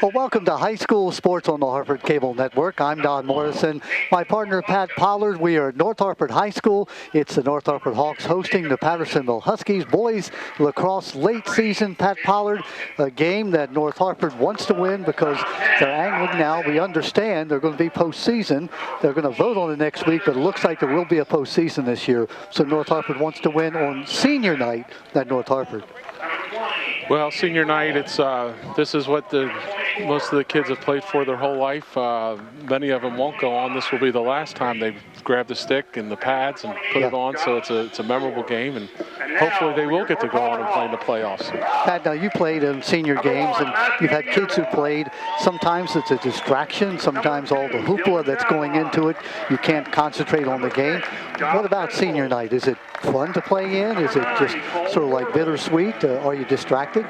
Well, welcome to High School Sports on the Hartford Cable Network. I'm Don Morrison. My partner, Pat Pollard. We are at North Hartford High School. It's the North Hartford Hawks hosting the Pattersonville Huskies. Boys lacrosse late season. Pat Pollard, a game that North Hartford wants to win because they're angling now. We understand they're going to be postseason. They're going to vote on it next week, but it looks like there will be a postseason this year. So North Hartford wants to win on senior night at North Hartford. Well, senior night, this is what most of the kids have played for their whole life. Many of them won't go on. This will be the last time they grab the stick and the pads and put it on. So it's a memorable game, and hopefully they will get to go on and play in the playoffs. Pat, now you played in senior games, and you've had kids who played. Sometimes it's a distraction. Sometimes all the hoopla that's going into it, you can't concentrate on the game. What about senior night? Is it fun to play in? Is it just sort of like bittersweet? Are you distracted?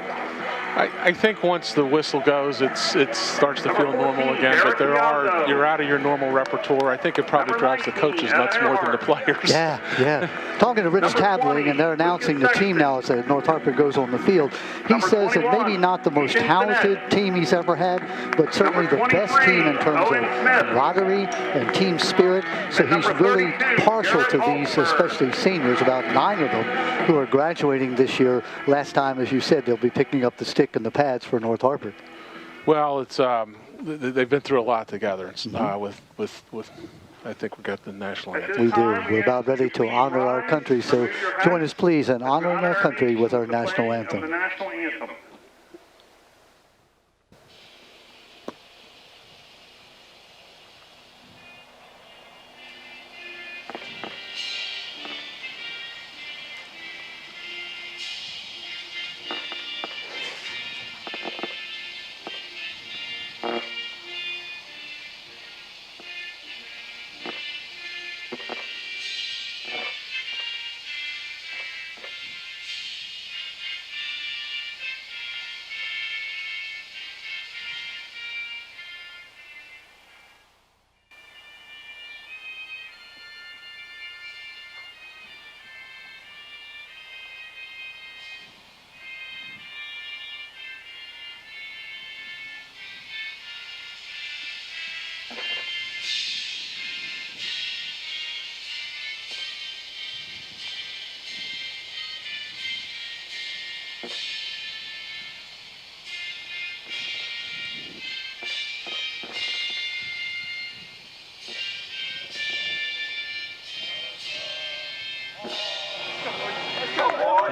I think once the whistle goes, it starts to feel normal again. But you're out of your normal repertoire. I think it probably drives the coaches nuts more than the players. Yeah. Talking to Rich Tabling, and they're announcing the team now as North Hartford goes on the field. He says that maybe not the most talented team he's ever had, but certainly the best team in terms of camaraderie and team spirit. So he's really partial to these, especially seniors, about 9 of them who are graduating this year. Last time, as you said, they'll be picking up the stick and the pads for North Hartford. Well, it's they've been through a lot together. It's, with I think we got the national anthem. We do. We're about ready to honor our country. So join us, please, in honoring our country with our national anthem.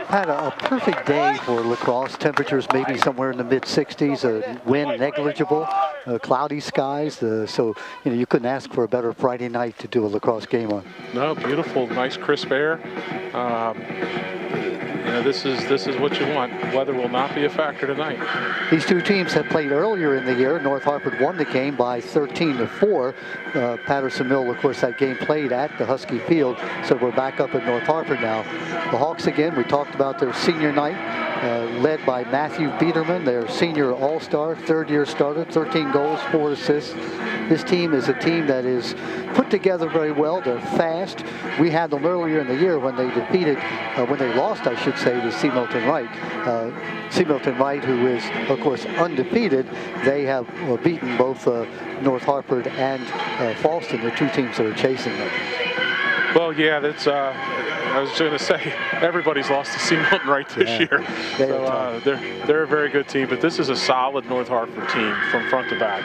Had a perfect day for lacrosse. Temperatures maybe somewhere in the mid-60s, wind negligible, cloudy skies. So you couldn't ask for a better Friday night to do a lacrosse game on. No, beautiful, nice crisp air. This is what you want. Weather will not be a factor tonight. These two teams have played earlier in the year. North Hartford won the game by 13-4. Pattersonville, of course, that game played at the Husky Field, so we're back up at North Hartford now. The Hawks, again, we talked about their senior night, led by Matthew Biederman, their senior all-star, third-year starter, 13 goals, 4 assists. This team is a team that is put together very well. They're fast. We had them earlier in the year when they lost, I should say, to C. Milton Wright. C. Milton Wright, who is, of course, undefeated. They have beaten both North Hartford and Falston, the two teams that are chasing them. Well, yeah, that's. I was going to say everybody's lost to C. Milton Wright this year, so they're a very good team. But this is a solid North Hartford team from front to back.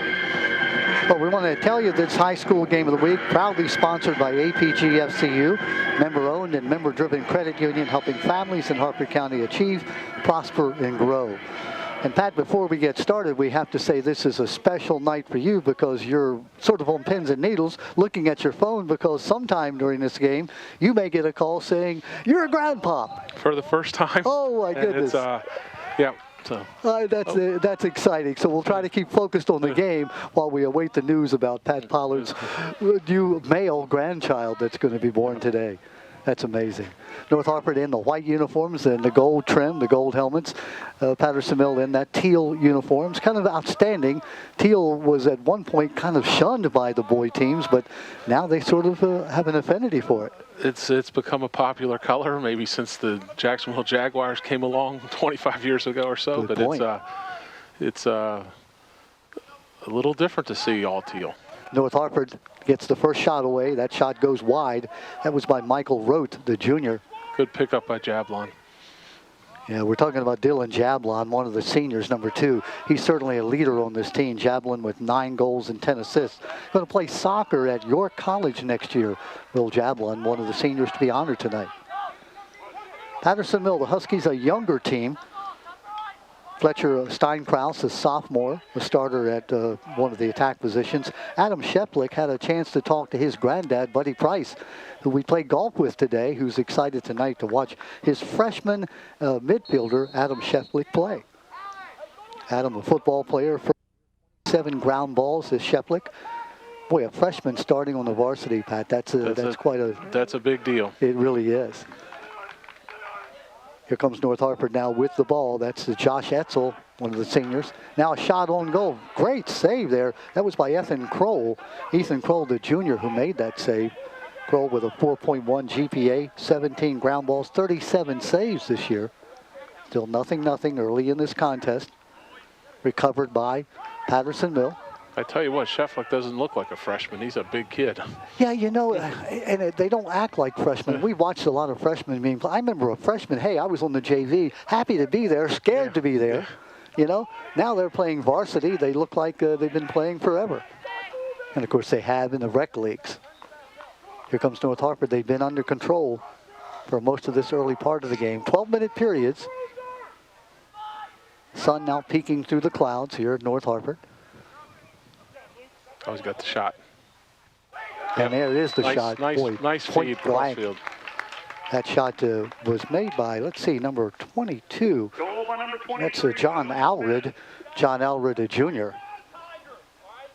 Well, we want to tell you this high school game of the week, proudly sponsored by APG FCU, member-owned and member-driven credit union, helping families in Hartford County achieve, prosper, and grow. And Pat, before we get started, we have to say this is a special night for you because you're sort of on pins and needles looking at your phone, because sometime during this game, you may get a call saying, you're a grandpa. For the first time. Oh, my goodness. Yeah. So. That's exciting. So we'll try to keep focused on the game while we await the news about Pat Pollard's new male grandchild that's going to be born today. That's amazing. North Hartford in the white uniforms and the gold trim, the gold helmets. Pattersonville in that teal uniforms. Kind of outstanding. Teal was at one point kind of shunned by the boy teams, but now they sort of have an affinity for it. It's become a popular color, maybe since the Jacksonville Jaguars came along 25 years ago or so. Good but point. it's a little different to see all teal. North Hartford gets the first shot away. That shot goes wide. That was by Michael Rote, the junior. Good pickup by Jablon. Yeah, we're talking about Dylan Jablon, one of the seniors, number 2. He's certainly a leader on this team. Jablon with 9 goals and 10 assists. Going to play soccer at York College next year. Will Jablon, one of the seniors to be honored tonight. Patterson Mill, the Huskies, a younger team. Fletcher Steinkraus, a sophomore, a starter at one of the attack positions. Adam Sheplik had a chance to talk to his granddad, Buddy Price, who we played golf with today, who's excited tonight to watch his freshman midfielder, Adam Sheplik, play. Adam, a football player, for 7 ground balls is Sheplik. Boy, a freshman starting on the varsity, Pat, that's quite a... That's a big deal. It really is. Here comes North Hartford now with the ball. That's Josh Etzel, one of the seniors. Now a shot on goal. Great save there. That was by Ethan Kroll. Ethan Kroll, the junior, who made that save. Kroll with a 4.1 GPA, 17 ground balls, 37 saves this year. Still nothing early in this contest. Recovered by Patterson Mill. I tell you what, Sheflick doesn't look like a freshman. He's a big kid. Yeah, you know, and they don't act like freshmen. We watched a lot of freshmen being played. I remember a freshman, hey, I was on the JV, happy to be there, scared to be there. You know, now they're playing varsity. They look like they've been playing forever. And, of course, they have in the rec leagues. Here comes North Hartford. They've been under control for most of this early part of the game. 12-minute periods. Sun now peeking through the clouds here at North Hartford. Oh, he's got the shot. And there it is, the shot. Nice feed, crossfield. That shot was made by, let's see, number 22. That's John Alred. John Alred, a junior.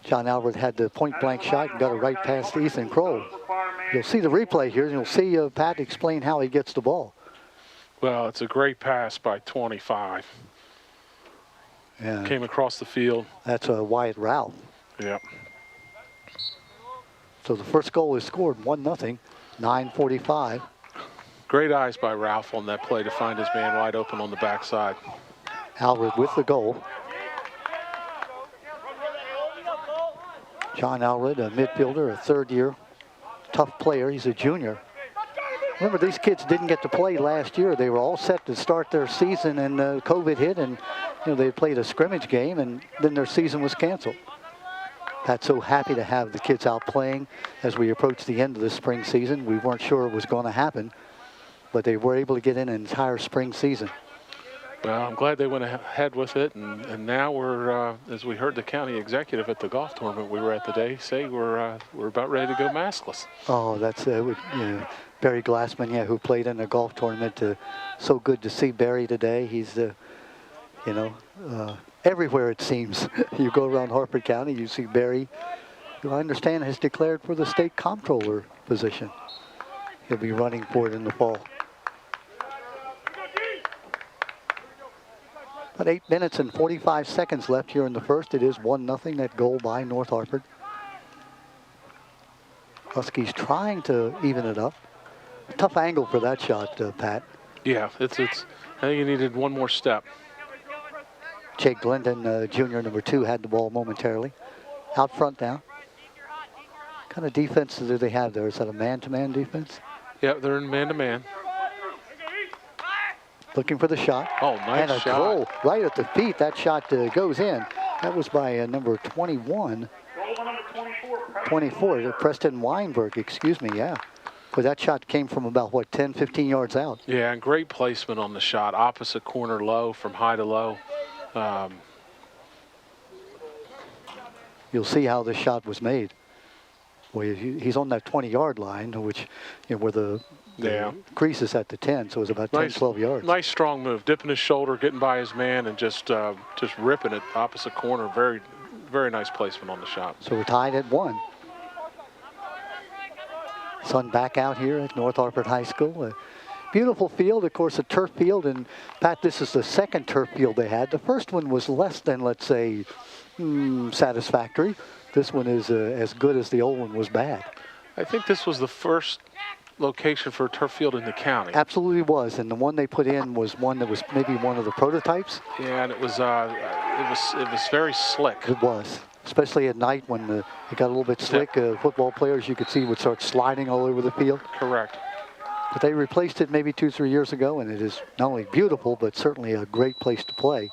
John Alred had the point-blank shot and got it right past Ethan Kroll. You'll see the replay here, and you'll see Pat explain how he gets the ball. Well, it's a great pass by 25. Yeah. Came across the field. That's Wyatt Ralph. Yep. So the first goal is scored, 1-0, 9:45. Great eyes by Ralph on that play to find his man wide open on the backside. Alred with the goal. John Alred, a midfielder, a third-year, tough player. He's a junior. Remember, these kids didn't get to play last year. They were all set to start their season, and COVID hit, and they played a scrimmage game, and then their season was canceled. Pat's so happy to have the kids out playing as we approach the end of the spring season. We weren't sure it was going to happen, but they were able to get in an entire spring season. Well, I'm glad they went ahead with it, and now we're, as we heard the county executive at the golf tournament we were at today say, we're about ready to go maskless. Oh, that's Barry Glassman, who played in the golf tournament. So good to see Barry today. He's, everywhere it seems. You go around Harford County, you see Barry, who I understand has declared for the state comptroller position. He'll be running for it in the fall. About 8 minutes and 45 seconds left here in the first. It is 1-0, that goal by North Hartford. Huskies trying to even it up. Tough angle for that shot, Pat. Yeah, it's. I think he needed one more step. Jake Glendon, junior, number 2, had the ball momentarily. Out front now. What kind of defense do they have there? Is that a man-to-man defense? Yeah, they're in man-to-man. Looking for the shot. Oh, nice and a shot. Goal right at the feet. That shot goes in. That was by number 21. 24, Preston Weinberg, excuse me, yeah. But that shot came from about, 10, 15 yards out. Yeah, and great placement on the shot. Opposite corner low, from high to low. You'll see how this shot was made. Well, he's on that 20-yard line, which, where the crease is at the 10, so it's about 10, 12 yards. Nice strong move, dipping his shoulder, getting by his man, and just ripping it opposite corner. Very, very nice placement on the shot. So we're tied at 1. Sun back out here at North Hartford High School. A beautiful field, of course, a turf field. And, Pat, this is the second turf field they had. The first one was less than, let's say, satisfactory. This one is as good as the old one was bad. I think this was the first location for a turf field in the county. Absolutely was, and the one they put in was one that was maybe one of the prototypes. Yeah, and it was very slick. It was especially at night when it got a little bit slick. Football players you could see would start sliding all over the field. Correct. But they replaced it maybe 2-3 years ago, and it is not only beautiful, but certainly a great place to play.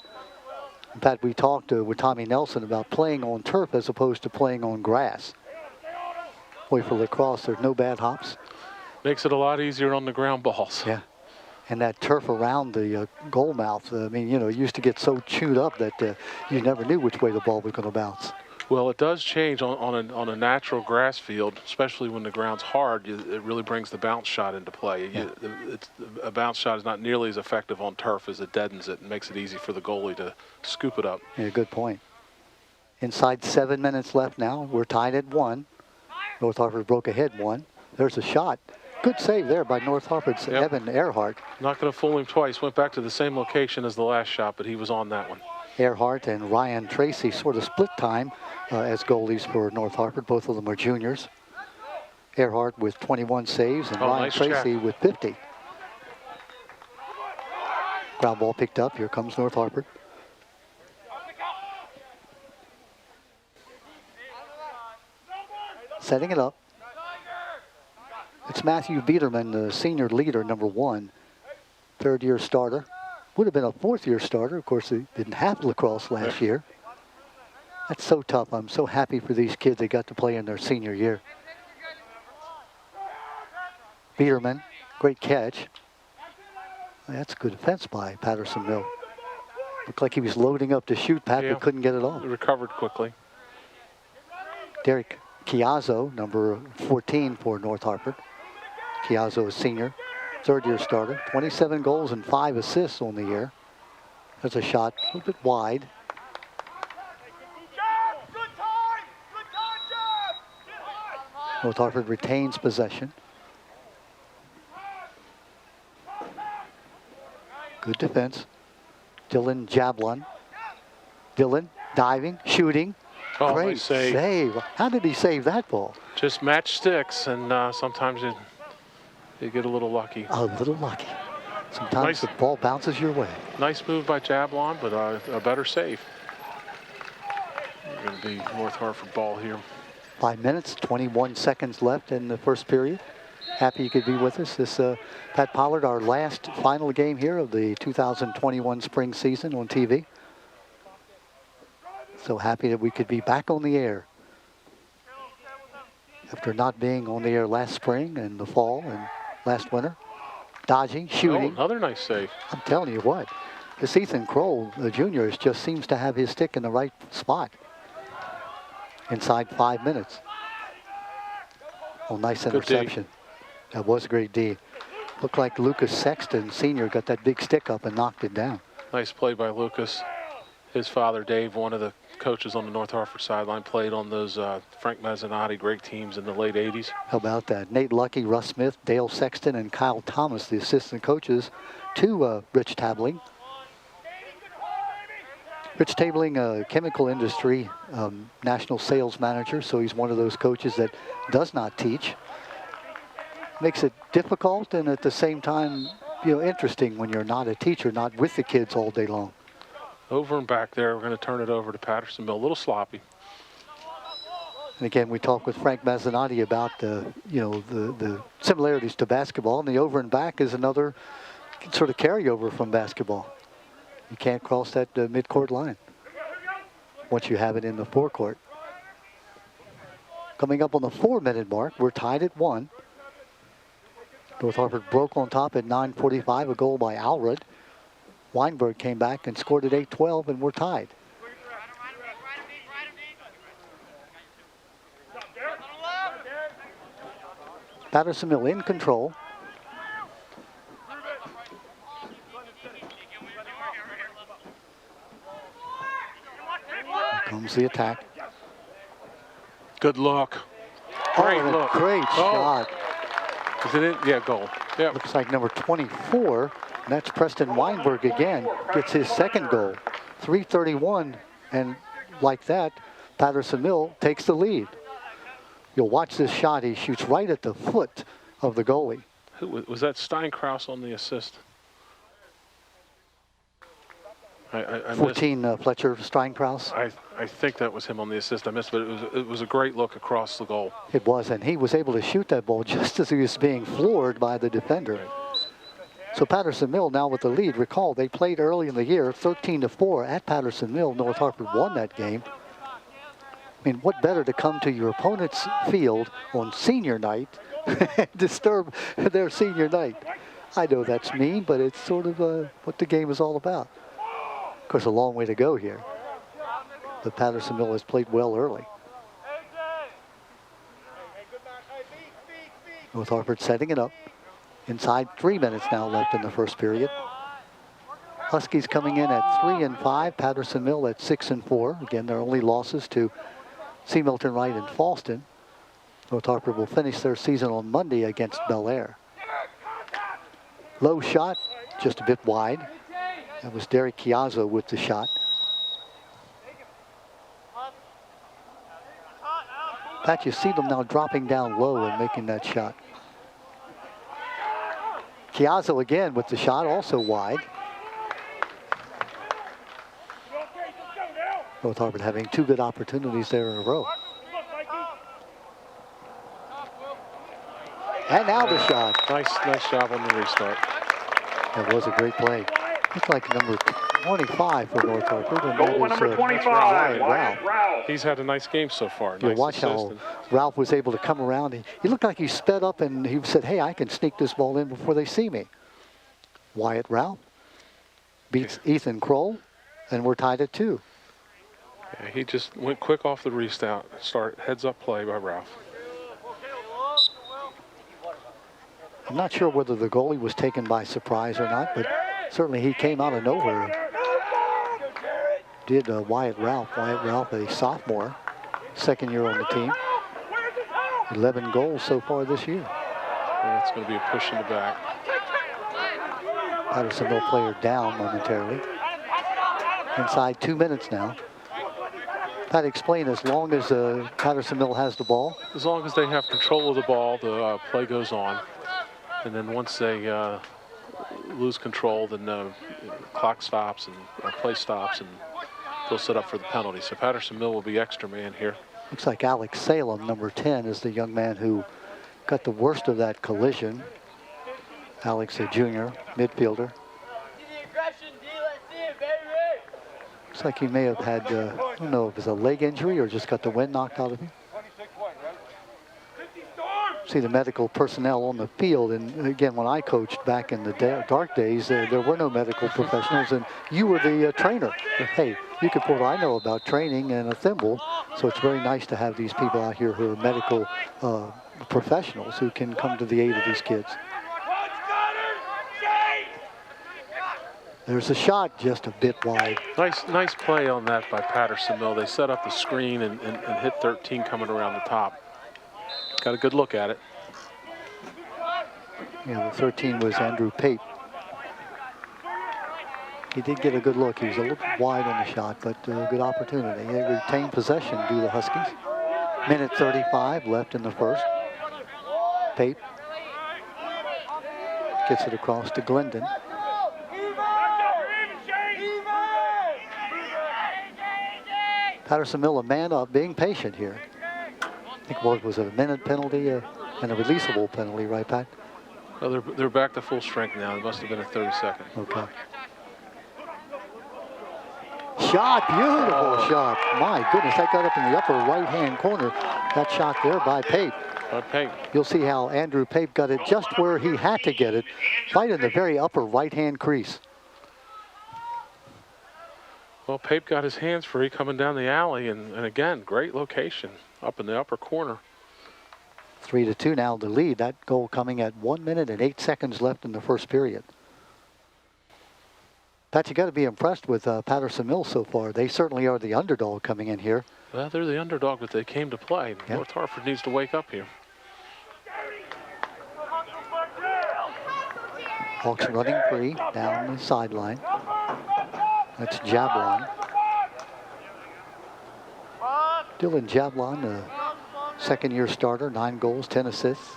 In fact, we talked with Tommy Nelson about playing on turf as opposed to playing on grass. Boy, for lacrosse, there's no bad hops. Makes it a lot easier on the ground balls. Yeah. And that turf around the goal mouth, I mean, you know, it used to get so chewed up that you never knew which way the ball was going to bounce. Well, it does change on a natural grass field, especially when the ground's hard. It really brings the bounce shot into play. Yeah. A bounce shot is not nearly as effective on turf as it deadens it and makes it easy for the goalie to scoop it up. Yeah, good point. Inside 7 minutes left now. We're tied at 1. North Hartford broke ahead 1. There's a shot. Good save there by North Hartford's Evan Earhart. Not going to fool him twice. Went back to the same location as the last shot, but he was on that one. Earhart and Ryan Tracy sort of split time as goalies for North Hartford. Both of them are juniors. Earhart with 21 saves and Ryan nice Tracy check. with 50. Ground ball picked up. Here comes North Hartford. Setting it up. It's Matthew Biederman, the senior leader, number 1. Third-year starter. Would have been a fourth-year starter. Of course, he didn't have lacrosse last year. That's so tough. I'm so happy for these kids. They got to play in their senior year. Biederman, great catch. That's good defense by Patterson Mill. Looked like he was loading up to shoot, Pat, but couldn't get it off. Recovered quickly. Derek Chiazzo, number 14 for North Hartford. Chiazzo is senior, third-year starter. 27 goals and 5 assists on the year. There's a shot a little bit wide. North Hartford retains possession. Good defense. Dylan Jablon. Dylan diving, shooting. Oh, Great nice save. save. How did he save that ball? Just match sticks, and sometimes you get a little lucky. A little lucky. Sometimes Nice. the ball bounces your way. Nice move by Jablon, but a better save. Going to be North Hartford ball here. 5 minutes, 21 seconds left in the first period. Happy you could be with us. This Pat Pollard, our last final game here of the 2021 spring season on TV. So happy that we could be back on the air after not being on the air last spring and the fall and last winter. Dodging, shooting. Oh, another nice save. I'm telling you what, this Ethan Kroll, the junior, just seems to have his stick in the right spot. Inside 5 minutes. Oh, nice interception. That was a great D. Looked like Lucas Sexton, senior, got that big stick up and knocked it down. Nice play by Lucas. His father, Dave, one of the coaches on the North Hartford sideline, played on those Frank Mezzanotte great teams in the late 80s. How about that? Nate Lucky, Russ Smith, Dale Sexton, and Kyle Thomas, the assistant coaches to Rich Tabling. Rich Tabling, chemical industry national sales manager, so he's one of those coaches that does not teach. Makes it difficult and at the same time, you know, interesting when you're not a teacher, not with the kids all day long. Over and back there, we're going to turn it over to Patterson Mill. A little sloppy. And again, we talked with Frank Mezzanotte about you know, the similarities to basketball, and the over and back is another sort of carryover from basketball. You can't cross that midcourt line once you have it in the forecourt. Coming up on the 4-minute mark, we're tied at 1. North Hartford broke on top at 9:45, a goal by Alred. Weinberg came back and scored at 8:12, and we're tied. Patterson Mill in control. Here comes the attack. Good look. Great and a look. great shot. Is it in? Yeah, goal. Yeah. Looks like number 24, and that's Preston Weinberg again, gets his second goal. 3:31, and like that, Patterson Mill takes the lead. You'll watch this shot. He shoots right at the foot of the goalie. Was that Steinkraus on the assist? I missed. 14, Fletcher Steinkraus. I think that was him on the assist. I missed, but it was a great look across the goal. It was, and he was able to shoot that ball just as he was being floored by the defender. So Patterson Mill now with the lead. Recall, they played early in the year, 13-4 at Patterson Mill. North Hartford won that game. I mean, what better to come to your opponent's field on senior night and disturb their senior night? I know that's mean, but it's sort of what the game is all about. Of course, a long way to go here. But Patterson Mill has played well early. North Hartford setting it up. Inside 3 minutes now left in the first period. Huskies coming in at 3-5. Patterson Mill at 6-4. Again, their only losses to C. Milton Wright and Falston. North Hartford will finish their season on Monday against Bel Air. Low shot, just a bit wide. That was Derek Chiazzo with the shot. Pat, you see them now dropping down low and making that shot. Chiazzo again with the shot, also wide. North Hartford having 2 good opportunities there in a row. And now the shot. Nice job on the restart. That was a great play. Looks like number 25 for North Hartford. And Goal number 25, Wyatt Ralph. He's had a nice game so far. You Nice watch how assist. Ralph was able to come around. He looked like he sped up and he said, hey, I can sneak this ball in before they see me. Wyatt Ralph beats Ethan Kroll, and we're tied at 2. Yeah, he just went quick off the restart. Heads up play by Ralph. I'm not sure whether the goalie was taken by surprise or not, but certainly he came out of nowhere. Did Wyatt Ralph. Wyatt Ralph, a sophomore, second year on the team. 11 goals so far this year. Yeah, it's going to be a push in the back. Patterson Mill player down momentarily. Inside 2 minutes now. Pat, explain, as long as Patterson Mill has the ball. As long as they have control of the ball, the play goes on. And then once they lose control, then the clock stops and play stops, and they'll set up for the penalty. So Patterson Mill will be extra man here. Looks like Alex Salem, number 10, is the young man who got the worst of that collision. Alex, a junior midfielder. Looks like he may have had, I don't know if it's a leg injury or just got the wind knocked out of him. See the medical personnel on the field, and again, when I coached back in the dark days, there were no medical professionals, and you were the trainer. Hey, you could put what I know about training and a thimble, so it's very nice to have these people out here who are medical professionals who can come to the aid of these kids. There's a shot just a bit wide. Nice play on that by Patterson Mill. They set up the screen and hit 13 coming around the top. Got a good look at it. Yeah, the 13 was Andrew Pape. He did get a good look. He was a little wide on the shot, but good opportunity. They retained possession, do the Huskies. Minute 35 left in the first. Pape gets it across to Glendon. Patterson Mill, a man up, being patient here. I think what was it, a minute penalty and a releasable penalty, right, Pat? Well, they're back to full strength now. It must have been a 30-second. Okay. Shot, beautiful shot. My goodness, that got up in the upper right-hand corner. That shot there by Pape. Pape. You'll see how Andrew Pape got it just where he had to get it, right in the very upper right-hand crease. Well, Pape got his hands free coming down the alley, and again, great location up in the upper corner. 3-2 now the lead. That goal coming at 1 minute and 8 seconds left in the first period. Pat, you got to be impressed with Patterson Mill so far. They certainly are the underdog coming in here. Well, they're the underdog, but they came to play. Yep. North Hartford needs to wake up here. Hawks running free down the sideline. That's Jablon. Dylan Jablon, a second-year starter, 9 goals, 10 assists.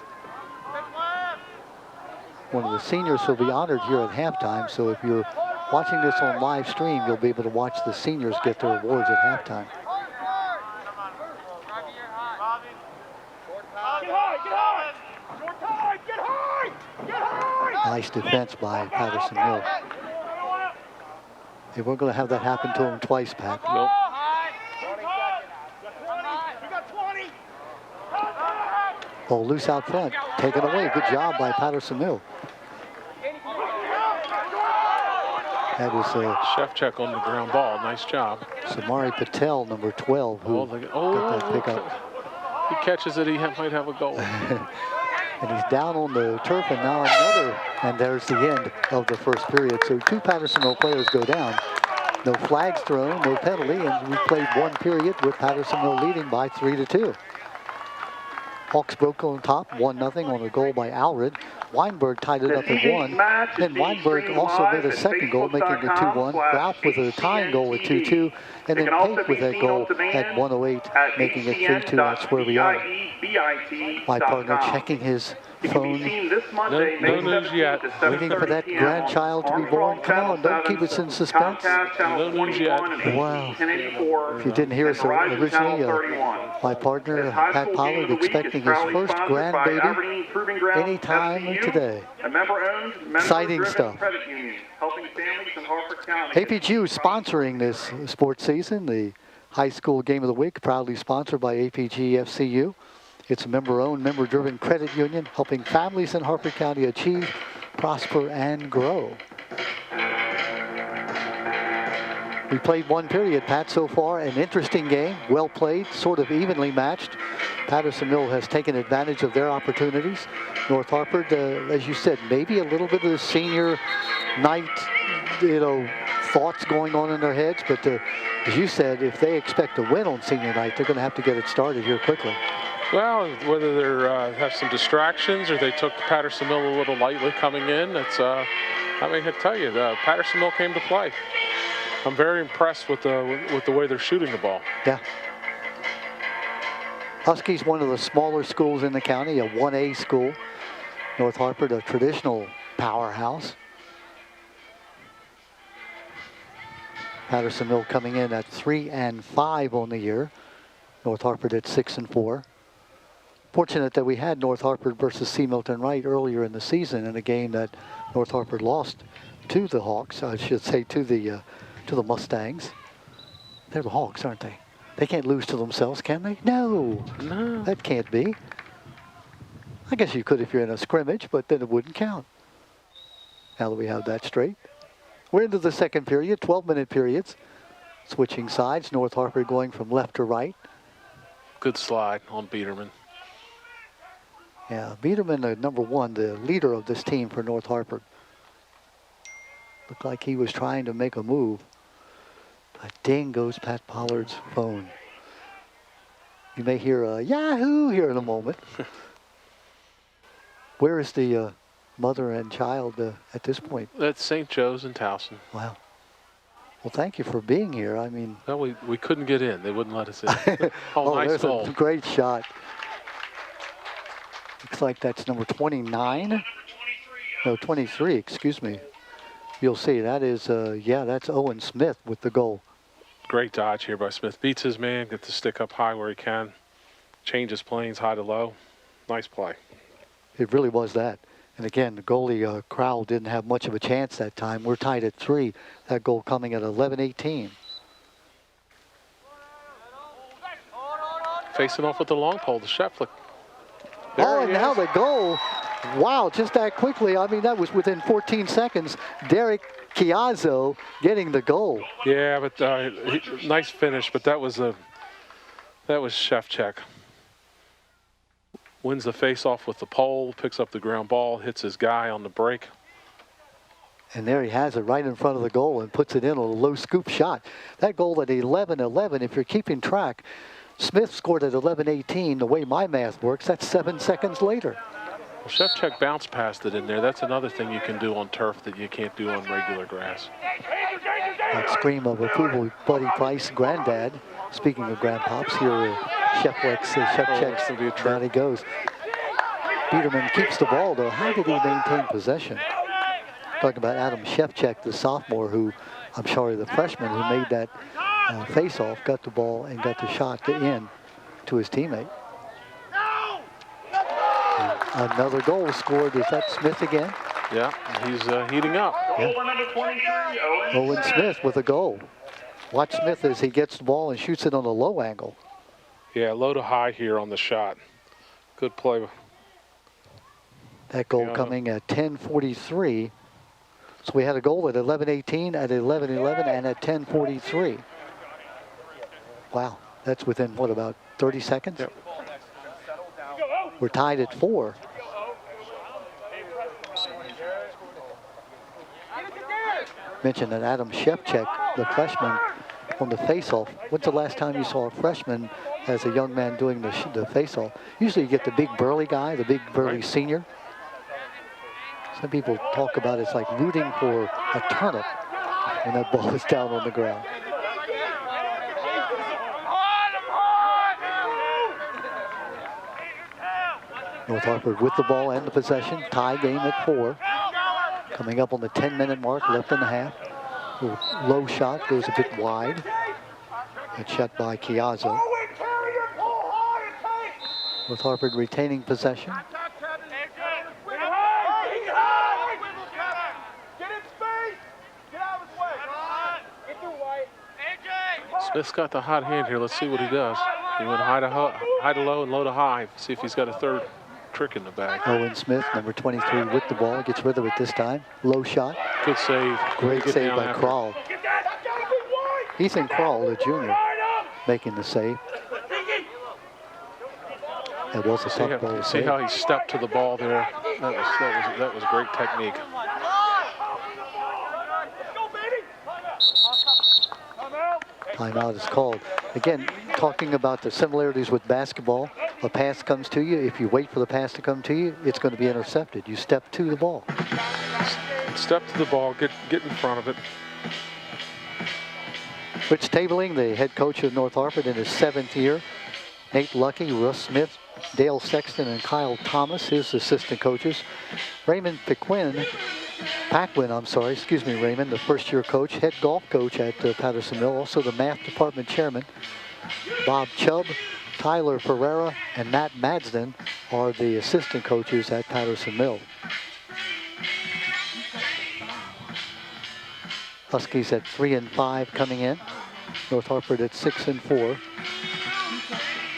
One of the seniors will be honored here at halftime, so if you're watching this on live stream, you'll be able to watch the seniors get their awards at halftime. Nice defense by Patterson Mill. They weren't going to have that happen to him twice, Pat. Nope. Ball loose out front, taken away. Good job by Patterson Mill. That was Shevchuk on the ground ball. Nice job. Samari Patel, number 12, who got that pickup. He catches it, he might have a goal. And he's down on the turf, and now another. And there's the end of the first period. So 2 Patterson Mill players go down. No flags thrown, no penalty, and we played 1 period with Patterson Mill leading by 3-2. Hawks broke on top, 1-0 on a goal by Alred. Weinberg tied it up at 1. Then Weinberg also made a second goal, making it 2-1. Ralph with a tying goal at 2-2. And then Pate with that goal at 1:08, making it 3-2. That's where we are. My partner checking his phone. No news yet. Waiting for that grandchild to be born. Come on, don't keep us in suspense. No news yet. Wow. If you didn't hear us originally, my partner, Pat Pollard, expecting his first grandbaby anytime today. Exciting stuff. APGU is sponsoring this sports season. The high school game of the week, proudly sponsored by APG FCU. It's a member-owned, member-driven credit union helping families in Harford County achieve, prosper, and grow. We played 1 period, Pat, so far. An interesting game, well played, sort of evenly matched. Patterson Mill has taken advantage of their opportunities. North Harford, as you said, maybe a little bit of the senior night, thoughts going on in their heads. But as you said, if they expect to win on senior night, they're going to have to get it started here quickly. Well, whether they have some distractions or they took Patterson Mill a little lightly coming in, it's, I mean, I tell you, Patterson Mill came to play. I'm very impressed with the way they're shooting the ball. Yeah. Huskies, one of the smaller schools in the county, a 1A school. North Harford, a traditional powerhouse. Patterson Mill coming in at 3-5 on the year. North Harford at 6-4. Fortunate that we had North Harford versus C. Milton Wright earlier in the season in a game that North Harford lost to the Hawks. I should say to the Mustangs. They're the Hawks, aren't they? They can't lose to themselves, can they? No, that can't be. I guess you could if you're in a scrimmage, but then it wouldn't count. Now that we have that straight. We're into the second period, 12-minute periods. Switching sides, North Harford going from left to right. Good slide on Biederman. Yeah, Biederman, number 1, the leader of this team for North Harford. Looked like he was trying to make a move. But ding goes Pat Pollard's phone. You may hear a Yahoo here in a moment. Where is the mother and child at this point? That's St. Joe's in Towson. Wow. Well, thank you for being here. I mean... No, we couldn't get in. They wouldn't let us in. Oh, nice there's goal. A great shot. Looks like that's number 29. No, 23, excuse me. You'll see that is, that's Owen Smith with the goal. Great dodge here by Smith. Beats his man, gets the stick up high where he can. Changes planes high to low. Nice play. It really was that. And again, the goalie, Crowell, didn't have much of a chance that time. We're tied at 3. That goal coming at 11:18. Facing off with the long pole, the Sheflick. And now the goal. Wow, just that quickly. I mean, that was within 14 seconds. Derek Chiazzo getting the goal. Yeah, but nice finish, but that was Shevchuk. Wins the face-off with the pole, picks up the ground ball, hits his guy on the break. And there he has it right in front of the goal and puts it in on a low scoop shot. That goal at 11:11, if you're keeping track, Smith scored at 11:18. The way my math works, that's 7 seconds later. Well, Shevchuk bounced past it in there. That's another thing you can do on turf that you can't do on regular grass. That scream of approval, Buddy Price, granddad. Speaking of grandpops, here Shevchuk, down he goes. Biederman keeps the ball, though. How did he maintain possession? Talking about Adam Shevchuk, the sophomore, the freshman who made that face-off, got the ball and got the shot to end to his teammate. And another goal scored. Is that Smith again? Yeah, he's heating up. Yeah. Owen Smith with a goal. Watch Smith as he gets the ball and shoots it on a low angle. Yeah, low to high here on the shot. Good play. That goal coming at 10:43. So we had a goal at 11:18, at 11:11, and at 10:43. Wow, that's within, what, about 30 seconds? Yep. We're tied at 4. Mentioned that Adam Shevchuk, the freshman, on the face-off. When's the last time you saw a freshman as a young man doing the face-off? Usually you get the big burly guy, the big burly senior. Some people talk about it's like rooting for a turnip when that ball is down on the ground. North Hartford with the ball and the possession. Tie game at 4. Coming up on the 10-minute mark, left in the half. Low shot goes a bit wide. It's shot by Chiazzo. North Hartford retaining possession. Smith's got the hot hand here. Let's see what he does. He went high to low and low to high. See if he's got a third trick in the bag. Owen Smith, number 23, with the ball. Gets rid of it this time. Low shot. Good save. Great save by Kroll. Ethan Kroll, the junior, making the save. That was a tough ball. See how he stepped to the ball there. That was great technique. Timeout is called. Again, talking about the similarities with basketball. A pass comes to you. If you wait for the pass to come to you, it's going to be intercepted. You step to the ball. Step to the ball. Get in front of it. Rich Tabling, the head coach of North Hartford in his 7th year. Nate Lucky, Russ Smith, Dale Sexton, and Kyle Thomas, his assistant coaches. Raymond Paquin, Raymond, the first-year coach, head golf coach at Patterson Mill, also the math department chairman. Bob Chubb, Tyler Pereira, and Matt Madsden are the assistant coaches at Patterson Mill. Huskies at 3-5 coming in. North Hartford at 6-4.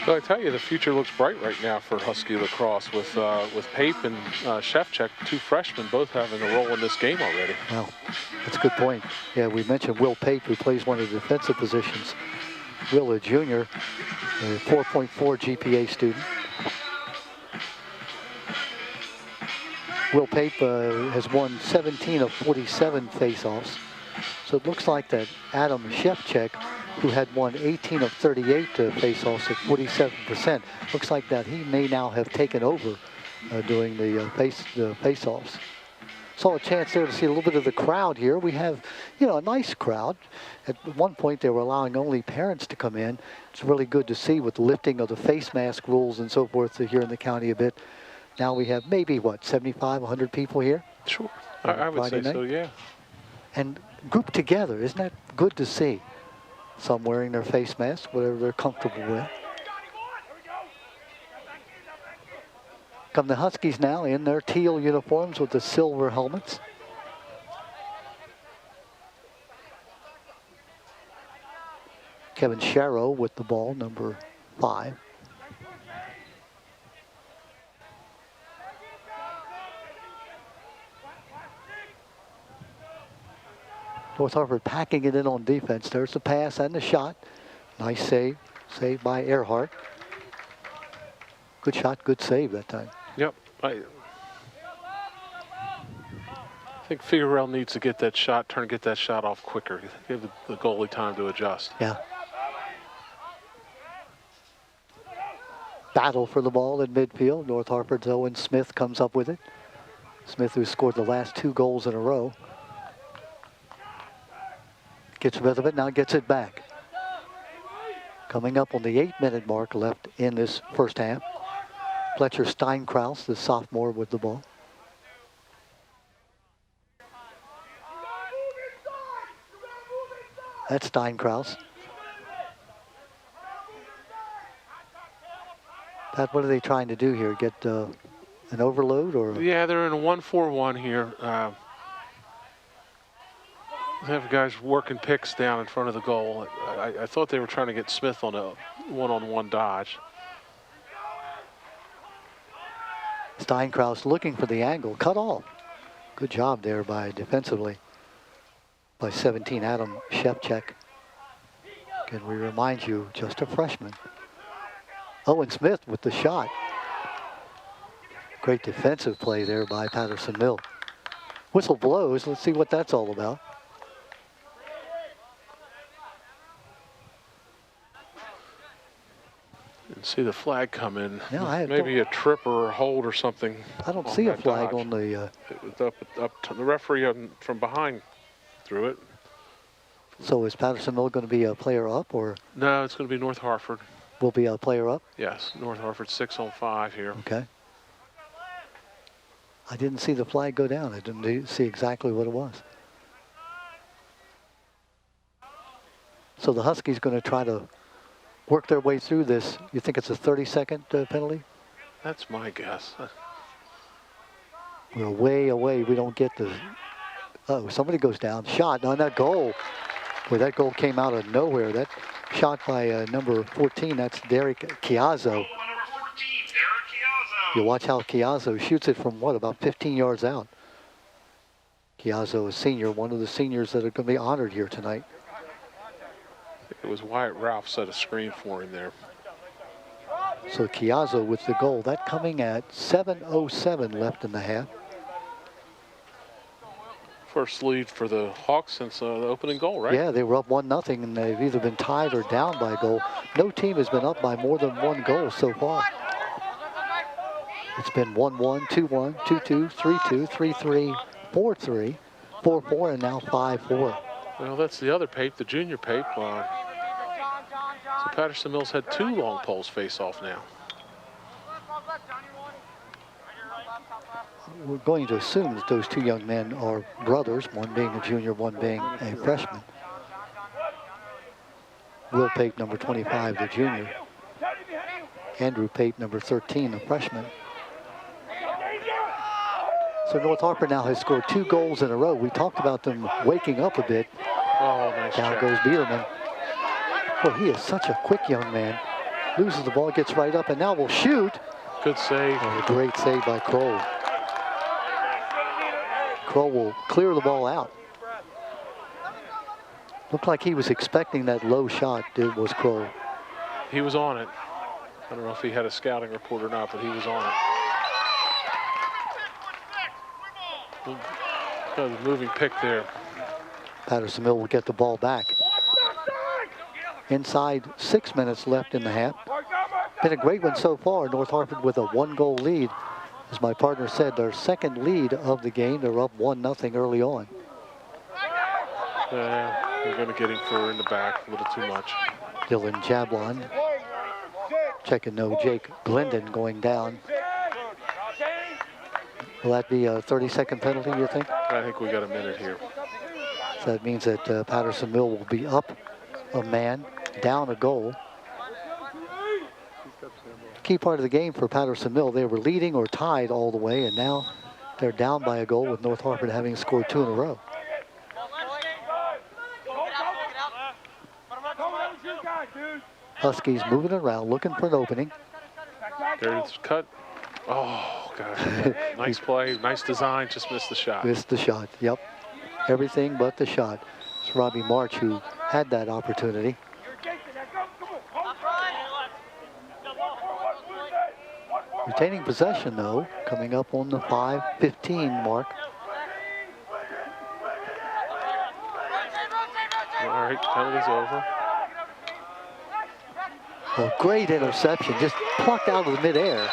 Well, I tell you, the future looks bright right now for Husky lacrosse with Pape and Shevchuk, 2 freshmen, both having a role in this game already. Well, that's a good point. Yeah, we mentioned Will Pape, who plays one of the defensive positions. Will, a junior, a 4.4 GPA student. Will Pape has won 17 of 47 face-offs. So it looks like that Adam Shevchuk, who had won 18 of 38 face-offs at 47%, looks like that he may now have taken over doing the face-offs. Saw a chance there to see a little bit of the crowd here. We have, a nice crowd. At one point, they were allowing only parents to come in. It's really good to see with the lifting of the face mask rules and so forth here in the county a bit. Now we have maybe, 75, 100 people here? Sure, I would say so, yeah. And grouped together, isn't that good to see? Some wearing their face masks, whatever they're comfortable with. Come the Huskies now in their teal uniforms with the silver helmets. Kevin Sharrow with the ball, number 5. North Hartford packing it in on defense. There's the pass and the shot. Nice save. Saved by Earhart. Good shot, good save that time. Yep. I think Figueroa needs to get that shot, get that shot off quicker. Give the goalie time to adjust. Yeah. Battle for the ball in midfield. North Hartford's Owen Smith comes up with it. Smith, who scored the last 2 goals in a row. Gets rid of it, now gets it back. Coming up on the 8-minute mark left in this first half. Fletcher Steinkraus, the sophomore, with the ball. That's Steinkraus. Pat, what are they trying to do here? Get an overload or? Yeah, they're in a 1-4-1 here. They have guys working picks down in front of the goal. I thought they were trying to get Smith on a one-on-one dodge. Steinkraus looking for the angle, cut off. Good job there by defensively by 17 Adam Shevchuk. Again, we remind you, just a freshman. Owen Smith with the shot. Great defensive play there by Patterson Mill. Whistle blows. Let's see what that's all about. And see the flag come in. Yeah, maybe a trip or a hold or something. I don't see a flag on the. It was up to the referee from behind threw it. So is Patterson Mill going to be a player up, or? No, it's going to be North Hartford. Will be a player up? Yes, North Hartford 6-on-5 here. Okay. I didn't see the flag go down. I didn't see exactly what it was. So the Huskies going to try to work their way through this. You think it's a 30-second penalty? That's my guess. We're way away. We don't get the... Oh, somebody goes down. Shot on that goal. Boy, that goal came out of nowhere. That shot by number 14, that's Derek Chiazzo. You watch how Chiazzo shoots it from, what, about 15 yards out. Chiazzo, a senior, one of the seniors that are going to be honored here tonight. It was Wyatt Ralph set a screen for him there. So Chiazzo with the goal. That coming at 7:07 left in the half. First lead for the Hawks since the opening goal, right? Yeah, they were up 1-0, and they've either been tied or down by a goal. No team has been up by more than one goal so far. It's been 1-1, 2-1, 2-2, 3-2, 3-3, 4-3, 4-4, and now 5-4. Well, that's the other Pape, the junior Pape. So Patterson Mills had two long poles face off now. We're going to assume that those two young men are brothers, one being a junior, one being a freshman. Will Pape, number 25, the junior. Andrew Pape, number 13, the freshman. So North Harper now has scored 2 goals in a row. We talked about them waking up a bit. Oh, nice Down check. goes Biederman. Boy, he is such a quick young man. Loses the ball, gets right up, and now will shoot. Good save. Oh, a great save by Kroll. Kroll will clear the ball out. Looked like he was expecting that low shot, was Kroll. He was on it. I don't know if he had a scouting report or not, but he was on it. Kind of moving pick there. Patterson Mill will get the ball back. Inside 6 minutes left in the half. Been a great one so far. North Hartford with a 1-goal lead. As my partner said, their second lead of the game. They're up 1-0 early on. We're going to get him for in the back a little too much. Dylan Jablon. Checking no Jake Glendon going down. Will that be a 30-second penalty, you think? I think we got a minute here. So that means that Patterson Mill will be up a man, down a goal. Key part of the game for Patterson Mill, they were leading or tied all the way, and now they're down by a goal with North Hartford having scored 2 in a row. Huskies moving around, looking for an opening. There's cut. Oh, God. Nice play, nice design, just missed the shot. Missed the shot, yep. Everything but the shot. It's Robbie March who had that opportunity. Retaining possession, though, coming up on the 5:15 mark. All right, penalty's over. A great interception, just plucked out of the midair.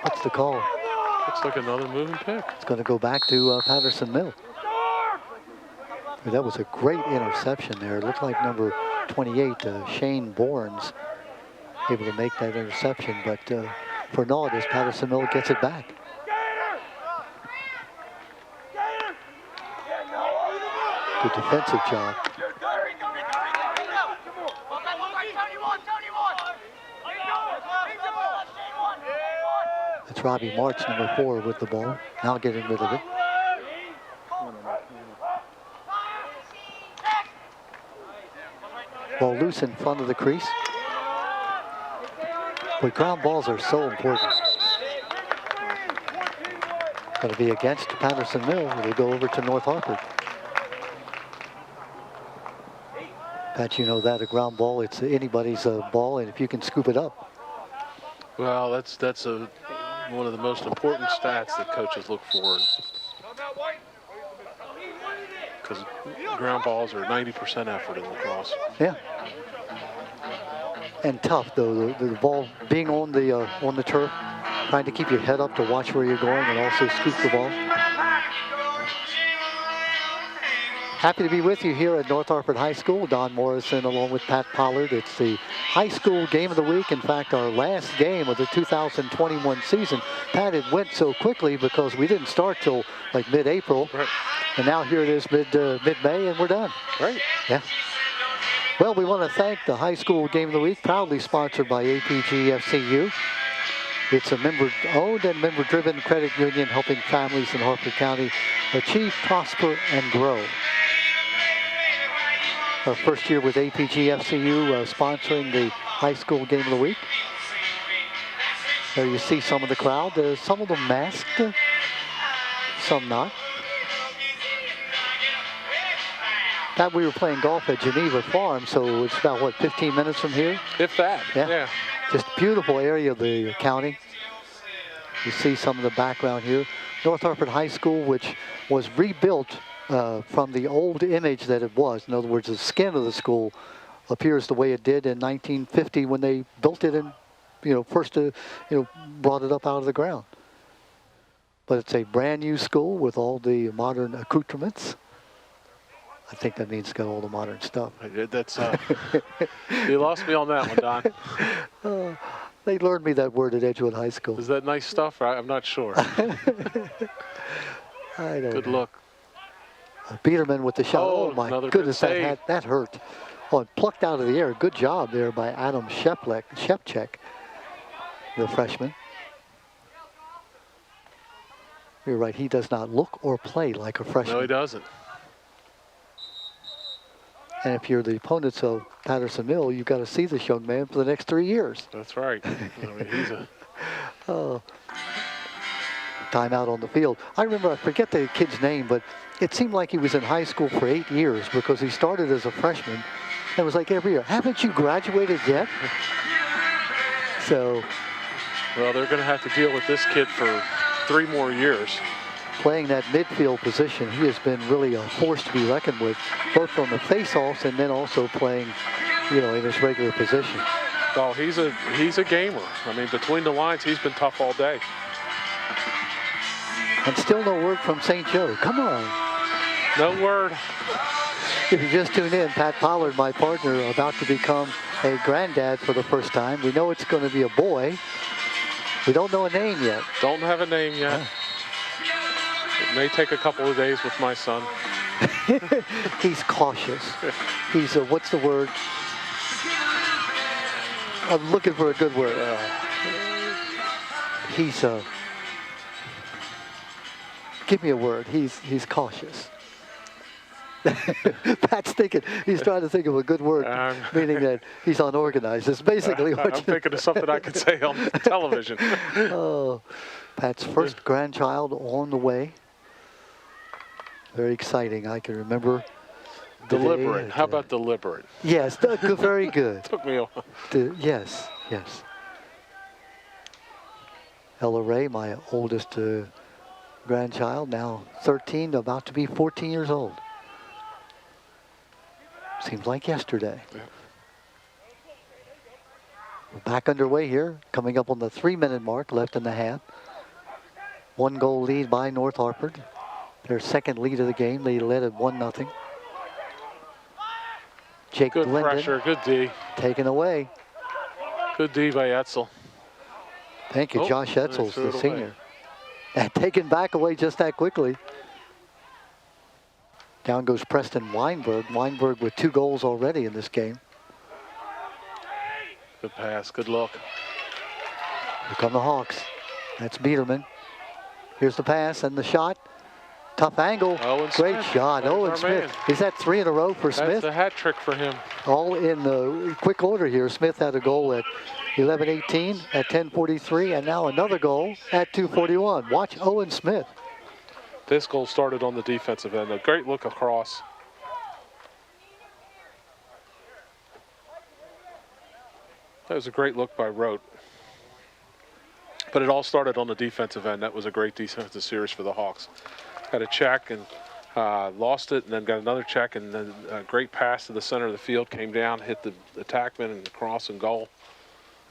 What's the call? Looks like another moving pick. It's going to go back to Patterson Mill. That was a great interception there. It looked like number 28, Shane Bournes, able to make that interception. But for naught, as Patterson Mill gets it back. Good defensive job. It's Robbie March, number 4, with the ball. Now getting rid of it. Ball loose in front of the crease. But ground balls are so important. Going to be against Patterson Mill. It'll go over to North Hartford. Pat, you know that a ground ball, it's anybody's ball, and if you can scoop it up. Well, that's one of the most important stats that coaches look for. Because ground balls are 90% effort in lacrosse. Yeah. And tough though, the ball being on the turf, trying to keep your head up to watch where you're going and also scoop the ball. Happy to be with you here at North Hartford High School. Don Morrison along with Pat Pollard. It's the high school game of the week. In fact, our last game of the 2021 season. Pat, it went so quickly because we didn't start till like mid-April. Right. And now here it is mid-May and we're done. Right. Yeah. Well, we want to thank the high school game of the week, proudly sponsored by APG FCU. It's a member-owned and member-driven credit union helping families in Harford County achieve, prosper, and grow. Our first year with APG FCU sponsoring the high school game of the week. There you see some of the crowd. Some of them masked, some not. That we were playing golf at Geneva Farm, so it's about, what, 15 minutes from here? If that, yeah. Just beautiful area of the county. You see some of the background here. North Hartford High School, which was rebuilt from the old image that it was. In other words, the skin of the school appears the way it did in 1950 when they built it and, first, brought it up out of the ground. But it's a brand new school with all the modern accoutrements. I think that means it's got all the modern stuff. That's you lost me on that one, Don. They learned me that word at Edgewood High School. Is that nice stuff? I'm not sure. I don't Good know. look. Biederman with the shot. Oh, Oh my another goodness, good save. that hurt. Oh, it plucked out of the air. Good job there by Adam Shepchek, the freshman. You're right, he does not look or play like a freshman. No, he doesn't. And if you're the opponents of Patterson Mill, you've got to see this young man for the next 3 years. That's right. I mean, he's a... Oh. Timeout on the field. I remember, I forget the kid's name, but it seemed like he was in high school for 8 years because he started as a freshman. And it was like every year, haven't you graduated yet? So. Well, they're going to have to deal with this kid for 3 more years. Playing that midfield position, he has been really a force to be reckoned with, both on the face-offs and then also playing, in his regular position. Oh, he's a gamer. I mean, between the lines, he's been tough all day. And still no word from St. Joe. Come on. No word. If you just tuned in, Pat Pollard, my partner, about to become a granddad for the first time. We know it's going to be a boy. We don't know a name yet. Don't have a name yet. It may take a couple of days with my son. He's cautious. He's what's the word? I'm looking for a good word. He's give me a word. He's cautious. Pat's thinking, he's trying to think of a good word, meaning that he's unorganized. It's basically what I'm thinking of something I could say on television. Oh, Pat's first grandchild on the way. Very exciting. I can remember. Deliberate. How about deliberate? Yes, very good. Took me a while. Yes. Ella Ray, my oldest grandchild, now 13, about to be 14 years old. Seems like yesterday. Yeah. We're back underway here, coming up on the 3-minute mark, left in the half. 1 goal lead by North Hartford. Their second lead of the game. They led at 1-0. Jake Good Linden, pressure, good D. taken away. Good D by Etzel. Thank you, Oh, Josh they Etzels, threw the it away. senior. And taken back away just that quickly. Down goes Preston Weinberg. Weinberg with 2 goals already in this game. Good pass, good look. Here come the Hawks. That's Biederman. Here's the pass and the shot. Tough angle. Owen Great Smith. shot. There's Owen our Smith. man. Is that 3 in a row for That's Smith? a hat trick for him. All in the quick order here. Smith had a goal at 11:18, at 10:43, and now another goal at 2:41. Watch Owen Smith. This goal started on the defensive end. A great look across. That was a great look by Rote. But it all started on the defensive end. That was a great defensive series for the Hawks. Had a check and lost it, and then got another check, and then a great pass to the center of the field, came down, hit the attackman, and cross and goal.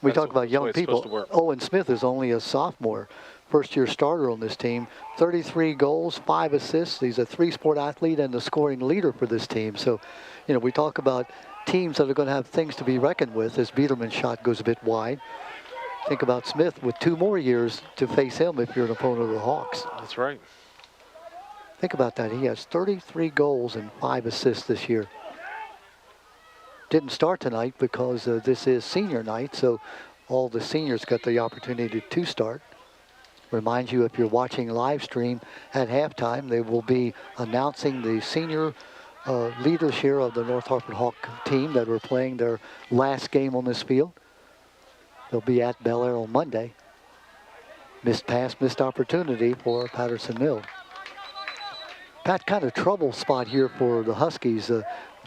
We That's talk about the way young it's supposed to people. work. Owen Smith is only a sophomore, first-year starter on this team. 33 goals, 5 assists. He's a 3-sport athlete and the scoring leader for this team. So, you know, we talk about teams that are going to have things to be reckoned with as Biederman's shot goes a bit wide. Think about Smith with 2 more years to face him if you're an opponent of the Hawks. That's right. Think about that. He has 33 goals and 5 assists this year. Didn't start tonight because this is senior night, so all the seniors got the opportunity to start. Remind you, if you're watching live stream at halftime, they will be announcing the senior leaders here of the North Hartford Hawk team that are playing their last game on this field. They'll be at Bel Air on Monday. Missed pass, missed opportunity for Patterson Mill. Pat, kind of trouble spot here for the Huskies.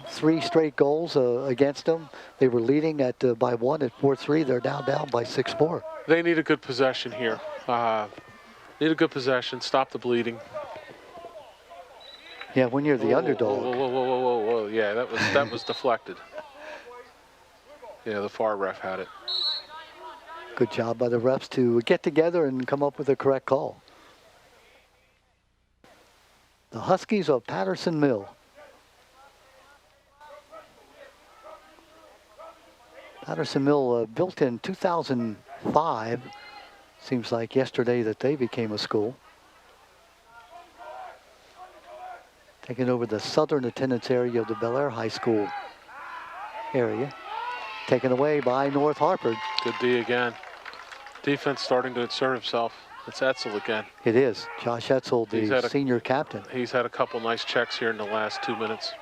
3 straight goals against them. They were leading at by 1 at 4-3. They're down by 6 more. They need a good possession here. Need a good possession, stop the bleeding. Yeah, when you're the Whoa, underdog. Whoa. Yeah, that was deflected. Yeah, the far ref had it. Good job by the refs to get together and come up with the correct call. The Huskies of Patterson Mill. Patterson Mill built in 2005. Seems like yesterday that they became a school. Taking over the southern attendance area of the Bel Air High School area. Taken away by North Hartford. Good D again. Defense starting to insert himself. It's Etzel again. It is. Josh Etzel, He's the had a- senior captain. He's had a couple nice checks here in the last 2 minutes.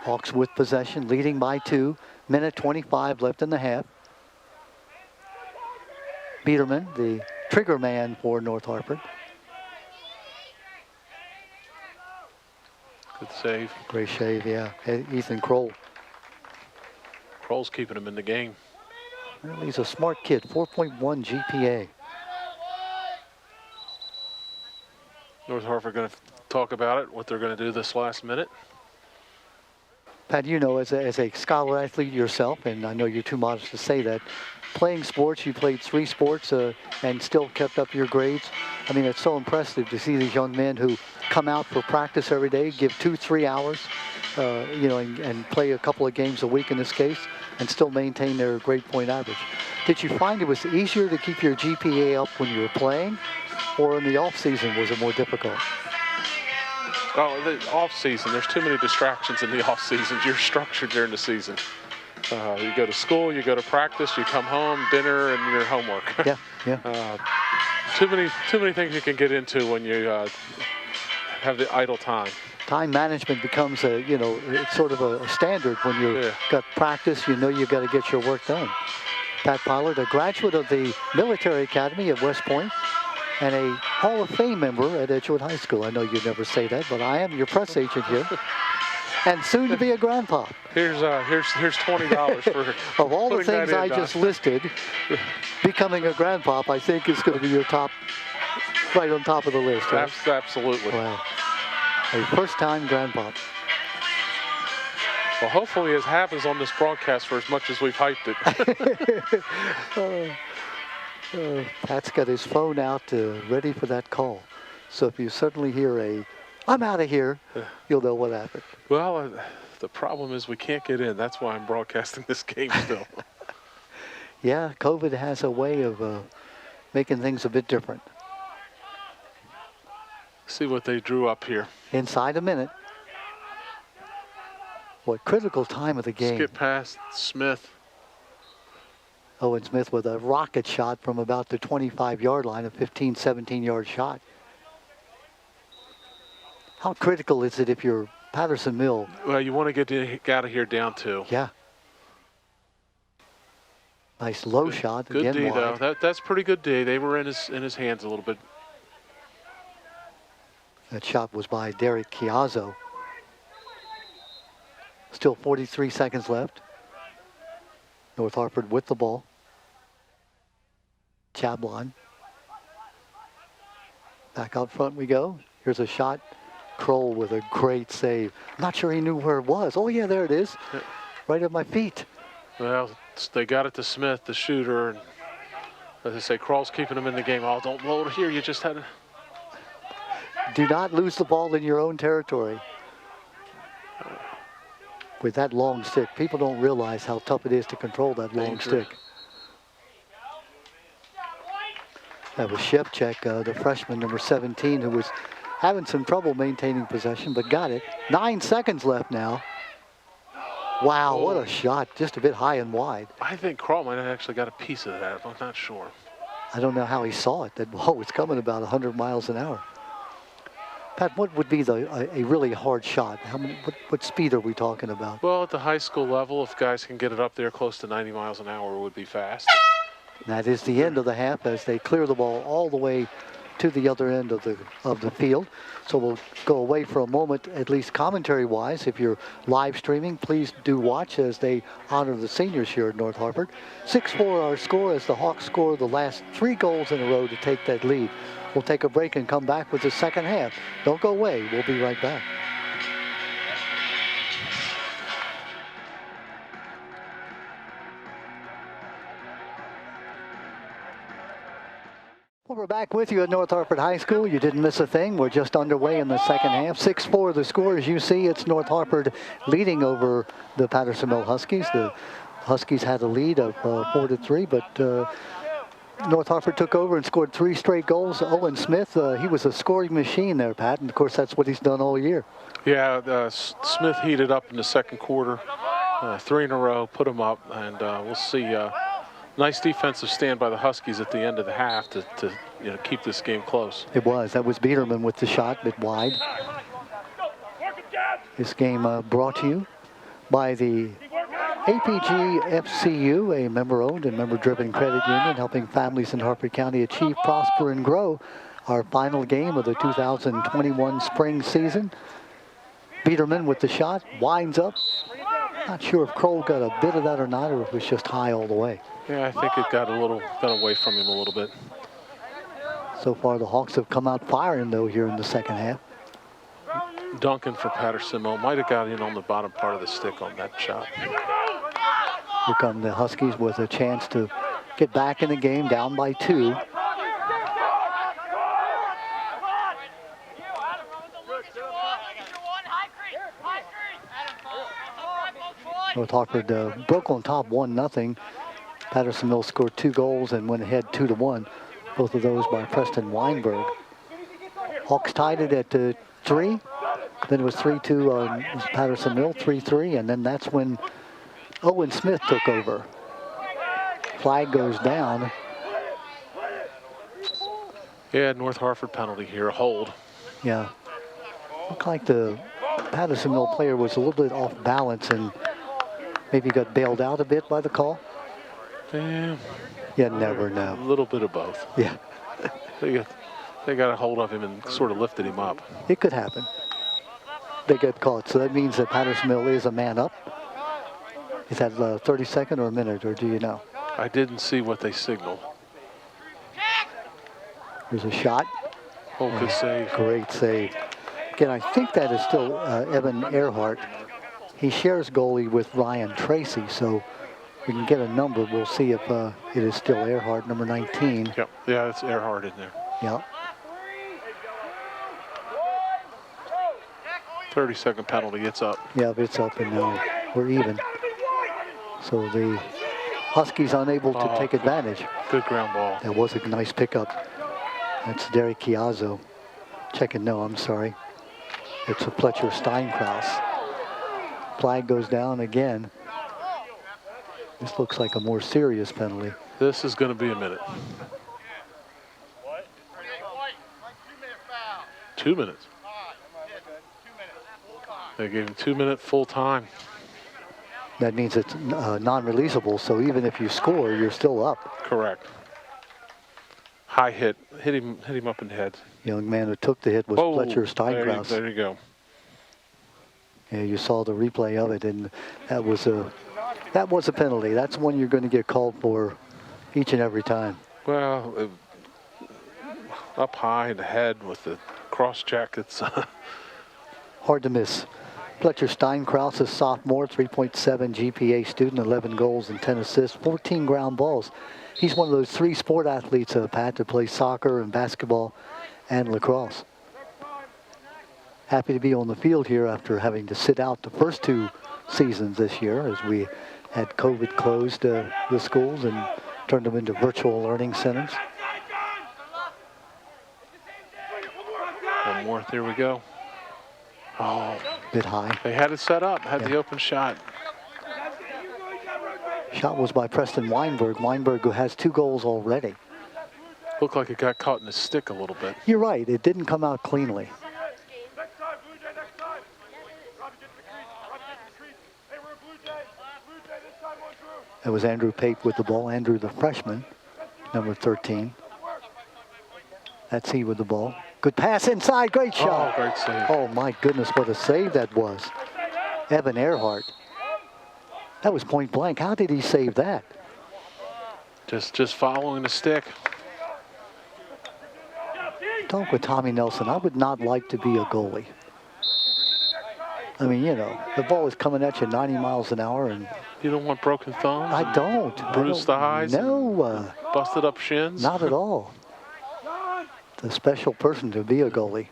Hawks with possession, leading by 2. Minute 25 left in the half. Biederman, the trigger man for North Hartford. Good save. Great shave, yeah. Ethan Kroll. Kroll's keeping him in the game. Well, he's a smart kid, 4.1 GPA. North Hartford going to talk about it, what they're going to do this last minute. Pat, you know, as a scholar athlete yourself, and I know you're too modest to say that, playing sports, you played 3 sports and still kept up your grades. I mean, it's so impressive to see these young men who come out for practice every day, give 2-3 hours, you know, and play a couple of games a week in this case, and still maintain their grade point average. Did you find it was easier to keep your GPA up when you were playing, or in the off season was it more difficult? Oh, the off season, there's too many distractions in the off season. You're structured during the season. You go to school, you go to practice, you come home, dinner, and your homework. Yeah. Too many things you can get into when you have the idle time. Time management becomes it's sort of a standard when you've got practice. You know you got to get your work done. Pat Pollard, a graduate of the Military Academy at West Point and a Hall of Fame member at Edgewood High School. I know you never say that, but I am your press agent here. And soon to be a grandpa. Here's $20 for of all the putting that things in, I Doc. just listed, becoming a grandpa, I think is going to be your top, right on top of the list. Right? Absolutely. Wow. A first-time grandpa. Well, hopefully it happens on this broadcast for as much as we've hyped it. Pat's got his phone out ready for that call. So if you suddenly hear I'm out of here, you'll know what happened. Well, the problem is we can't get in. That's why I'm broadcasting this game still. Yeah, COVID has a way of making things a bit different. See what they drew up here. Inside a minute. What critical time of the game. Skip past Smith. Owen Smith with a rocket shot from about the 25-yard line, a 15, 17-yard shot. How critical is it if you're Patterson Mill? Well, you want to get out of here down 2. Yeah. Nice low shot. Good again D, wide. though. That's pretty good D. They were in his hands a little bit. That shot was by Derek Chiazzo. Still 43 seconds left. North Hartford with the ball. Chablon. Back out front we go. Here's a shot. Kroll with a great save. Not sure he knew where it was. Oh, yeah, there it is. Right at my feet. Well, they got it to Smith, the shooter. And as I say, Kroll's keeping him in the game. Oh, don't blow it here. You just had to. Do not lose the ball in your own territory. With that long stick, people don't realize how tough it is to control that long stick. That was Shevchek, the freshman, number 17, who was having some trouble maintaining possession, but got it. 9 seconds left now. Wow, what a shot. Just a bit high and wide. I think Kroll might have actually got a piece of that. I'm not sure. I don't know how he saw it. That ball was coming about 100 miles an hour. Pat, what would be a really hard shot? What speed are we talking about? Well, at the high school level, if guys can get it up there close to 90 miles an hour, it would be fast. And that is the end of the half as they clear the ball all the way to the other end of the field. So we'll go away for a moment, at least commentary-wise. If you're live streaming, please do watch as they honor the seniors here at North Hartford. 6-4 our score as the Hawks score the last 3 goals in a row to take that lead. We'll take a break and come back with the second half. Don't go away. We'll be right back. Well, we're back with you at North Hartford High School. You didn't miss a thing. We're just underway in the second half. 6-4 the score. As you see, it's North Hartford leading over the Patterson Mill Huskies. The Huskies had a lead of 4-3, but North Hartford took over and scored 3 straight goals. Owen Smith, he was a scoring machine there, Pat, and of course that's what he's done all year. Yeah, Smith heated up in the second quarter. 3 in a row, put him up, and we'll see. Nice defensive stand by the Huskies at the end of the half to keep this game close. It was. That was Biederman with the shot, bit wide. This game brought to you by the APG FCU, a member-owned and member-driven credit union helping families in Hartford County achieve, prosper, and grow. Our final game of the 2021 spring season. Biederman with the shot, winds up. Not sure if Kroll got a bit of that or not, or if it was just high all the way. Yeah, I think it got away from him a little bit. So far, the Hawks have come out firing, though, here in the second half. Duncan for Patterson Mill might have got in on the bottom part of the stick on that shot. Here come the Huskies with a chance to get back in the game, down by 2. North Hartford broke on top 1-0. Patterson Mill scored 2 goals and went ahead 2-1. Both of those by Preston Weinberg. Hawks tied it at 3. Then it was 3-2 on Patterson Mill, 3-3, and then that's when Owen Smith took over. Flag goes down. Yeah, North Hartford penalty here, a hold. Yeah. Looked like the Patterson Mill player was a little bit off balance and maybe got bailed out a bit by the call. Yeah. You never know. A little bit of both. Yeah. They got a hold of him and sort of lifted him up. It could happen. They get caught, so that means that Patterson Mill is a man up. Is that 30-second or a minute, or do you know? I didn't see what they signaled. There's a shot. Oh, good save. Great save. Again, I think that is still Evan Earhart. He shares goalie with Ryan Tracy, so we can get a number. We'll see if it is still Earhart, number 19. Yep. Yeah, it's Earhart in there. Yeah. 30-second penalty, it's up. Yeah, it's up, and we're even. So the Huskies unable to take advantage. Good ground ball. That was a nice pickup. That's Derek Chiazzo. Checking no, I'm sorry. It's a Fletcher Steinkraus. Flag goes down again. This looks like a more serious penalty. This is going to be a minute. 2 minutes. They gave him 2 minute full time. That means it's non-releasable, so even if you score, you're still up. Correct. High hit him up in the head. Young man who took the hit was Whoa, Fletcher Steinkraus. there you go. Yeah, you saw the replay of it, and that was a penalty. That's one you're going to get called for each and every time. Well, up high in the head with the cross check, it's Hard to miss. Fletcher Steinkraus, a sophomore, 3.7 GPA student, 11 goals and 10 assists, 14 ground balls. He's one of those 3 sport athletes, Pat, that play soccer and basketball and lacrosse. Happy to be on the field here after having to sit out the first 2 seasons this year as we had COVID closed the schools and turned them into virtual learning centers. one more. There we go. Oh, Bit high. they had it set up, had Yeah. the open shot. Shot was by Preston Weinberg. Weinberg, who has 2 goals already. Looked like it got caught in his stick a little bit. You're right, it didn't come out cleanly. It was Andrew Pape with the ball. Andrew, the freshman, number 13. That's he with the ball. Good pass inside, great shot. Oh, great save. Oh my goodness, what a save that was. Evan Earhart. That was point blank. How did he save that? Just following the stick. Talk with Tommy Nelson. I would not like to be a goalie. I mean, you know, the ball is coming at you 90 miles an hour, and You don't want broken thumbs? I don't. Bruised thighs? No, Busted up shins? not at all. It's a special person to be a goalie.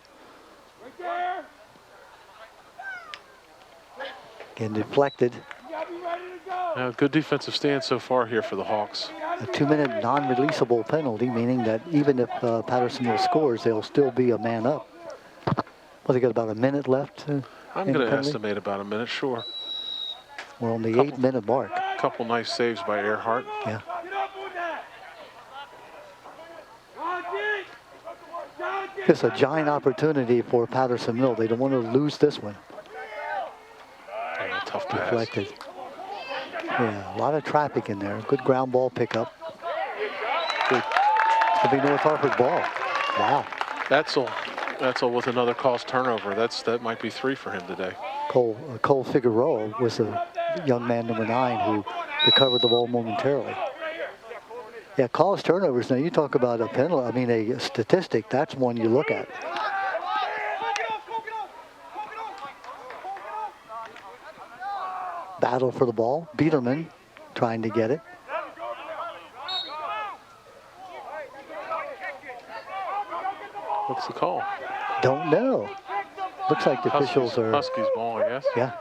Again, deflected. Good defensive stand so far here for the Hawks. A 2-minute non-releasable penalty, meaning that even if Pattersonville scores, they'll still be a man up. Well, they got about a minute left. I'm in going the to penalty. estimate about a minute, sure. We're on the Couple. 8-minute mark. A couple nice saves by Earhart. Yeah. Just a giant opportunity for Patterson-Mill. They don't want to lose this one. Oh, tough pass. Deflected. Yeah, a lot of traffic in there. Good ground ball pickup. Good. It'll be North Hartford ball. Wow. Etzel with another caused turnover. That might be 3 for him today. Cole Figueroa was a young man, number 9, who recovered the ball momentarily. Yeah, caused turnovers. Now you talk about a penalty. I mean, a statistic. That's one you look at. Battle for the ball. Biederman trying to get it. What's the call? Don't know. Looks like the officials are. Huskies ball, I guess. Yeah.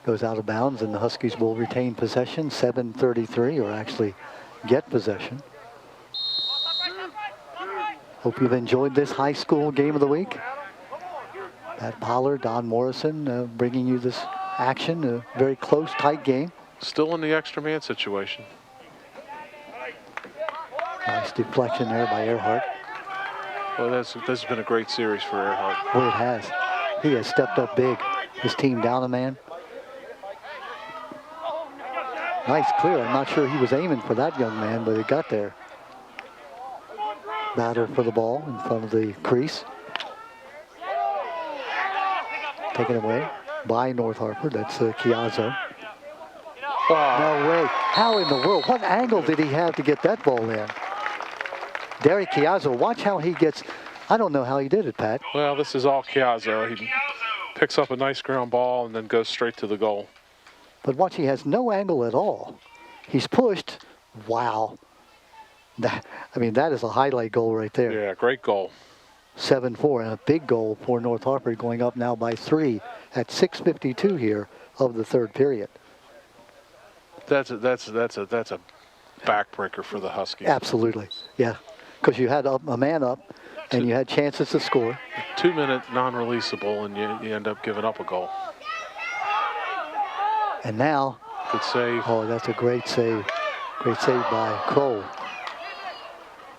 Goes out of bounds, and the Huskies will retain possession. 7:33, or actually get possession. Hope you've enjoyed this high school game of the week. Pat Pollard, Don Morrison bringing you this action. A very close, tight game. Still in the extra man situation. Nice deflection there by Earhart. Well, this has been a great series for Earhart. Well, it has. He has stepped up big. His team down a man. Nice clear. I'm not sure he was aiming for that young man, but it got there. Batter for the ball in front of the crease. Taken away by North Hartford. That's Chiazzo. No way. How in the world? What angle did he have to get that ball in? Derek Chiazzo, watch how he gets. I don't know how he did it, Pat. Well, this is all Chiazzo. He picks up a nice ground ball and then goes straight to the goal. But watch, he has no angle at all. He's pushed. Wow. That is a highlight goal right there. Yeah, great goal. 7-4, and a big goal for North Hartford, going up now by 3 at 6:52 here of the third period. That's a backbreaker for the Huskies. Absolutely, yeah. Because you had a man up, And you had chances to score. 2-minute non-releasable, and you end up giving up a goal. And now, Good save. oh, that's a great save. Great save by Kroll.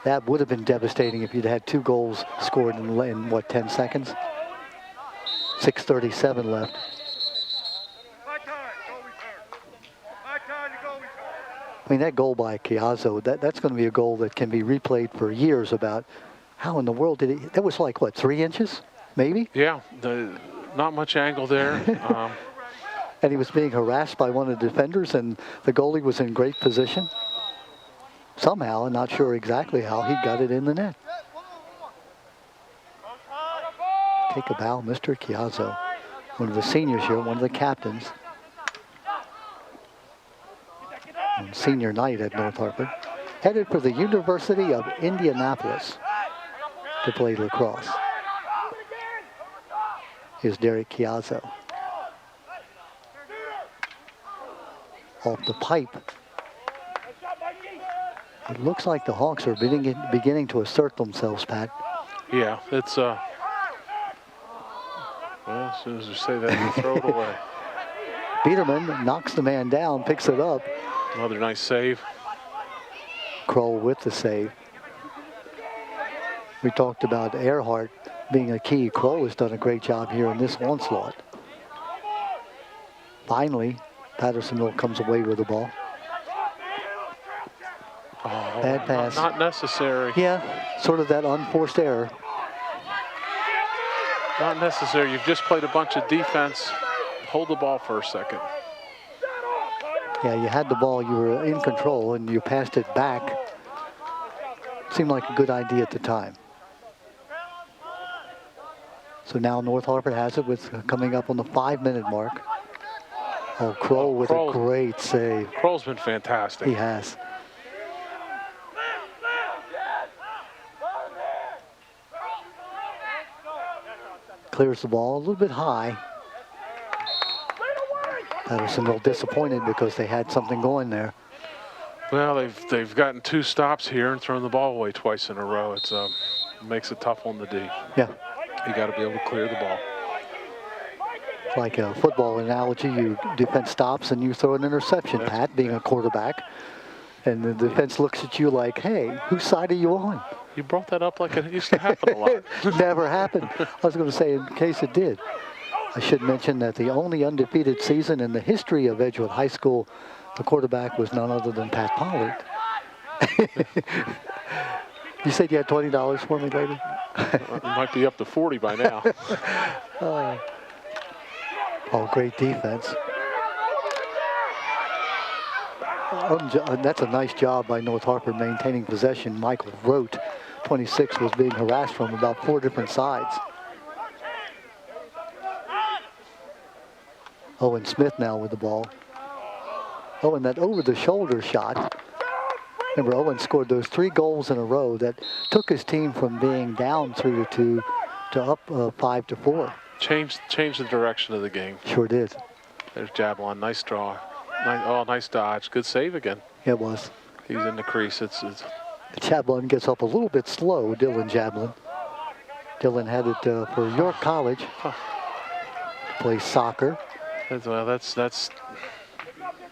That would have been devastating if you'd had 2 goals scored in what, 10 seconds? 6:37 left. I mean, that goal by Chiazzo, that's going to be a goal that can be replayed for years about how in the world did he, that was like, what, 3 inches, maybe? Yeah, not much angle there. And he was being harassed by one of the defenders, and the goalie was in great position. Somehow, I'm not sure exactly how, he got it in the net. Take a bow, Mr. Chiazzo, one of the seniors here, one of the captains. On senior night at North Harper. Headed for the University of Indianapolis to play lacrosse. Here's Derek Chiazzo. Off the pipe. It looks like the Hawks are beginning to assert themselves, Pat. Yeah, it's well, as soon as you say that, you throw it away. Biederman knocks the man down, picks it up. Another nice save. Kroll with the save. We talked about Earhart being a key. Kroll has done a great job here in this onslaught. Finally, Pattersonville comes away with the ball. Oh, Bad pass. Not necessary. Yeah, sort of that unforced error. Not necessary. You've just played a bunch of defense. Hold the ball for a second. Yeah, you had the ball, you were in control, and you passed it back. Seemed like a good idea at the time. So now North Harper has it with coming up on the 5-minute mark. Oh, Kroll with a great save. Kroll's been fantastic. He has. Clears the ball a little bit high. Pattersonville disappointed because they had something going there. Well, they've gotten 2 stops here and thrown the ball away twice in a row. It makes it tough on the D. Yeah. You got to be able to clear the ball. It's like a football analogy. You defense stops and you throw an interception, Pat, being a quarterback. And the defense looks at you like, hey, whose side are you on? You brought that up like it used to happen a lot. Never happened. I was going to say, in case it did. I should mention that the only undefeated season in the history of Edgewood High School, the quarterback was none other than Pat Pollard. You said you had $20 for me, lady? It might be up to 40 by now. Oh, great defense. That's a nice job by North Harper maintaining possession. Michael Rote, 26, was being harassed from about 4 different sides. Owen Smith now with the ball. Oh, and that over-the-shoulder shot. Remember, Owen scored those 3 goals in a row that took his team from being down 3-2 to up 5-4. Changed the direction of the game. Sure did. There's Jablon, nice draw. Nice dodge. Good save again. It was. He's in the crease. It's Jablon gets up a little bit slow, Dylan Jablon. Dylan headed for York College. Plays soccer. Well, that's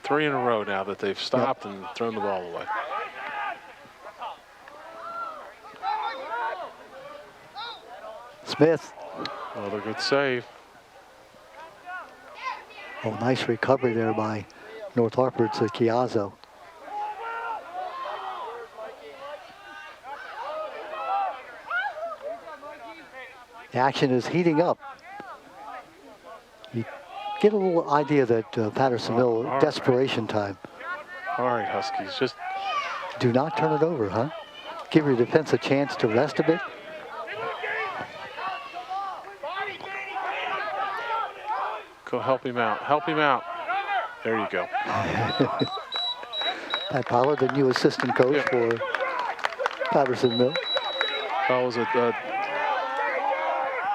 3 in a row now that they've stopped and thrown the ball away. Smith. Another good save. Oh, nice recovery there by North Harper to Chiazzo. The action is heating up. You get a little idea that Pattersonville, All desperation time. All right, Huskies, just Do not turn it over, huh? Give your defense a chance to rest a bit. go help him out. Help him out. There you go. Pat Pollard, the new assistant coach for Pattersonville. That was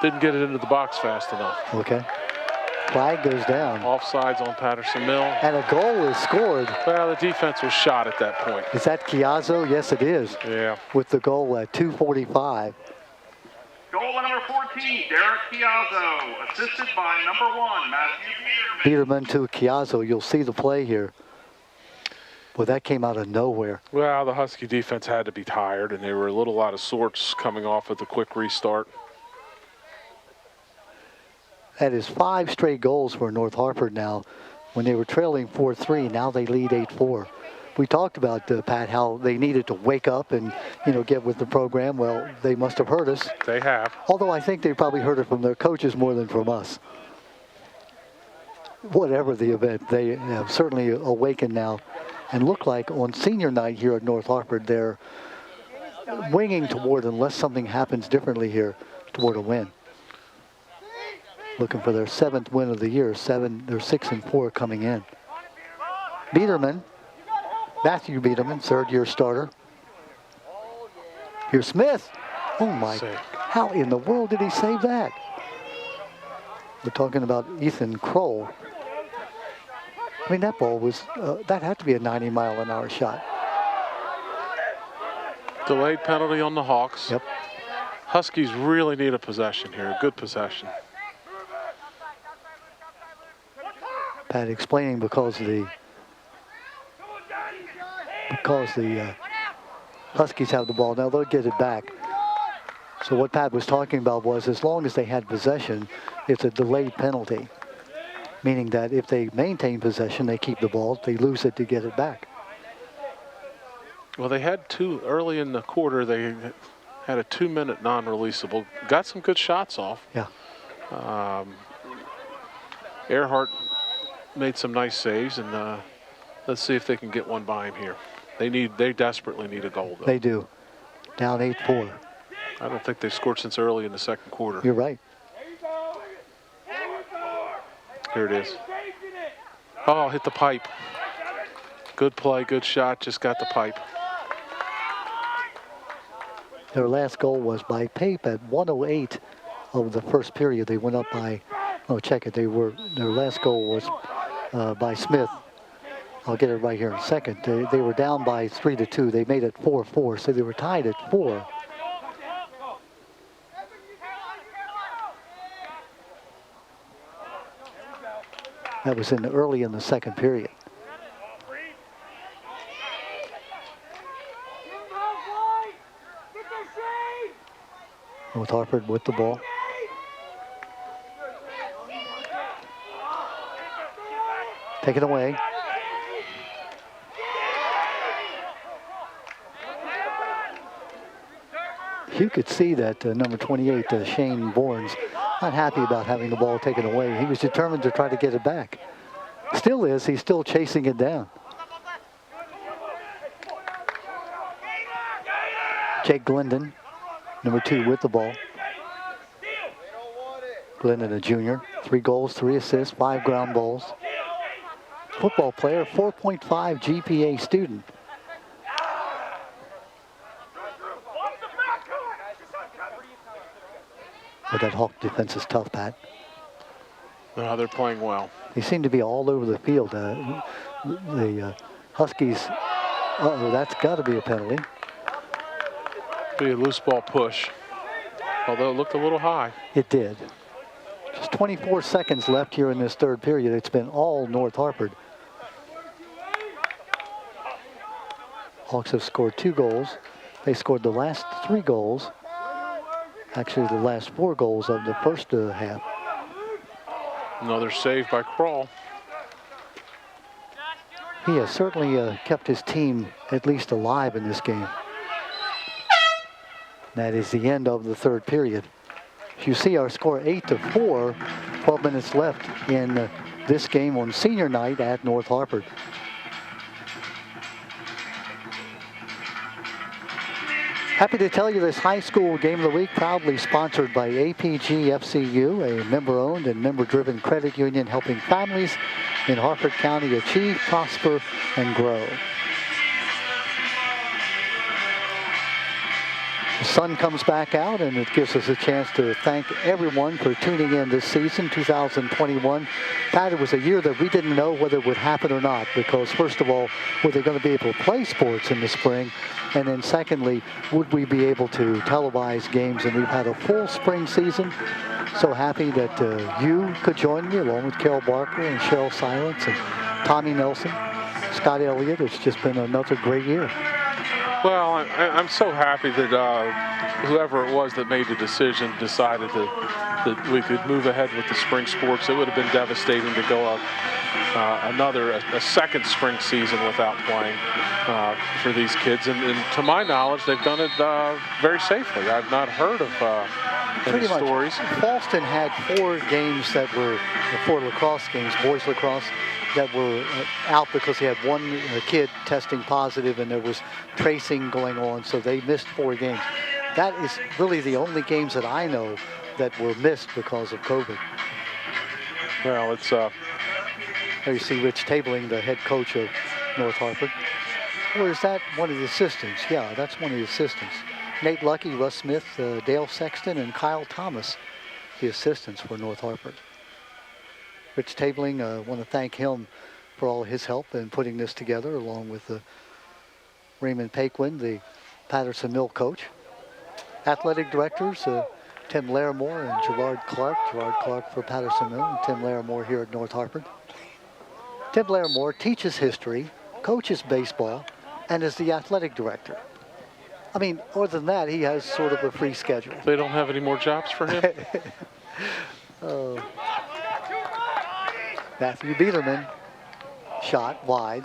didn't get it into the box fast enough. Okay. Flag goes down. Offsides on Patterson-Mill. And a goal is scored. Well, the defense was shot at that point. Is that Chiazzo? Yes, it is. Yeah. With the goal at 2:45. 17, Derek Chiazzo, assisted by number 1, Matthew Biederman to Chiazzo. You'll see the play here. Well, that came out of nowhere. Well, the Husky defense had to be tired, and they were a little out of sorts coming off with the quick restart. That is 5 straight goals for North Hartford now. When they were trailing 4-3, now they lead 8-4. We talked about, Pat, how they needed to wake up and, get with the program. Well, they must have heard us. They have. Although I think they probably heard it from their coaches more than from us. Whatever the event, they have certainly awakened now and look like on senior night here at North Hartford, they're winging toward, unless something happens differently here, toward a win. Looking for their 7th win of the year. They're 6-4 coming in. Biederman, Matthew Biederman, 3rd-year starter. Here's Smith. Oh my, how in the world did he save that? We're talking about Ethan Kroll. I mean, that ball was, that had to be a 90-mile-an-hour shot. Delayed penalty on the Hawks. Yep. Huskies really need a possession here, a good possession. Pat explaining because the Huskies have the ball. Now they'll get it back. So what Pat was talking about was, as long as they had possession, it's a delayed penalty. Meaning that if they maintain possession, they keep the ball. If they lose it, to get it back. Well, they had 2 early in the quarter. They had a 2-minute non-releasable. Got some good shots off. Yeah. Earhart made some nice saves, and let's see if they can get one by him here. They desperately need a goal, though. They do. Down 8-4. I don't think they've scored since early in the 2nd quarter. You're right. Here it is. Oh, hit the pipe. Good play, good shot, just got the pipe. Their last goal was by Pape at 1:08 of the first period. They went up by, check it. Their last goal was by Smith. I'll get it right here in a second. They were down by 3-2. They made it 4-4, so they were tied at 4. That was early in the 2nd period. North Hartford with the ball. Taken away. You could see that number 28, Shane Bournes, not happy about having the ball taken away. He was determined to try to get it back. Still is. He's still chasing it down. Jake Glendon, number 2, with the ball. Glendon, a junior. 3 goals, 3 assists, 5 ground balls. Football player, 4.5 GPA student. But that Hawk defense is tough, Pat. No, they're playing well. They seem to be all over the field. The Huskies, that's got to be a penalty. Be a loose ball push, although it looked a little high. It did. Just 24 seconds left here in this 3rd period. It's been all North Hartford. Hawks have scored 2 goals. They scored the last 3 goals. Actually, the last 4 goals of the first half. Another save by Kroll. He has certainly kept his team at least alive in this game. That is the end of the 3rd period. As you see our score 8-4, 12 minutes left in this game on senior night at North Hartford. Happy to tell you this high school game of the week proudly sponsored by APG FCU, a member-owned and member-driven credit union helping families in Harford County achieve, prosper, and grow. The sun comes back out, and it gives us a chance to thank everyone for tuning in this season, 2021. Pat, it was a year that we didn't know whether it would happen or not, because first of all, were they going to be able to play sports in the spring? And then secondly, would we be able to televise games? And we've had a full spring season. So happy that you could join me, along with Carol Barker and Cheryl Silence and Tommy Nelson, Scott Elliott. It's just been another great year. Well, I'm so happy that whoever it was that made the decision decided that we could move ahead with the spring sports. It would have been devastating to go up a second spring season without playing for these kids. And to my knowledge, they've done it very safely. I've not heard of any stories. Falston had 4 games that were 4 lacrosse games, boys lacrosse, that were out because he had one kid testing positive and there was tracing going on, so they missed 4 games. That is really the only games that I know that were missed because of COVID. Well, it's there you see Rich Tabling, the head coach of North Hartford. Or is that one of the assistants? Yeah, that's one of the assistants. Nate Lucky, Russ Smith, Dale Sexton, and Kyle Thomas, the assistants for North Hartford. Rich Tabling, want to thank him for all his help in putting this together, along with Raymond Paquin, the Patterson Mill coach. Athletic directors, Tim Larimore and Gerard Clark. Gerard Clark for Patterson Mill and Tim Larimore here at North Hartford. Tim Larimore teaches history, coaches baseball, and is the athletic director. I mean, other than that, he has sort of a free schedule. They don't have any more jobs for him? Matthew Biederman, shot wide.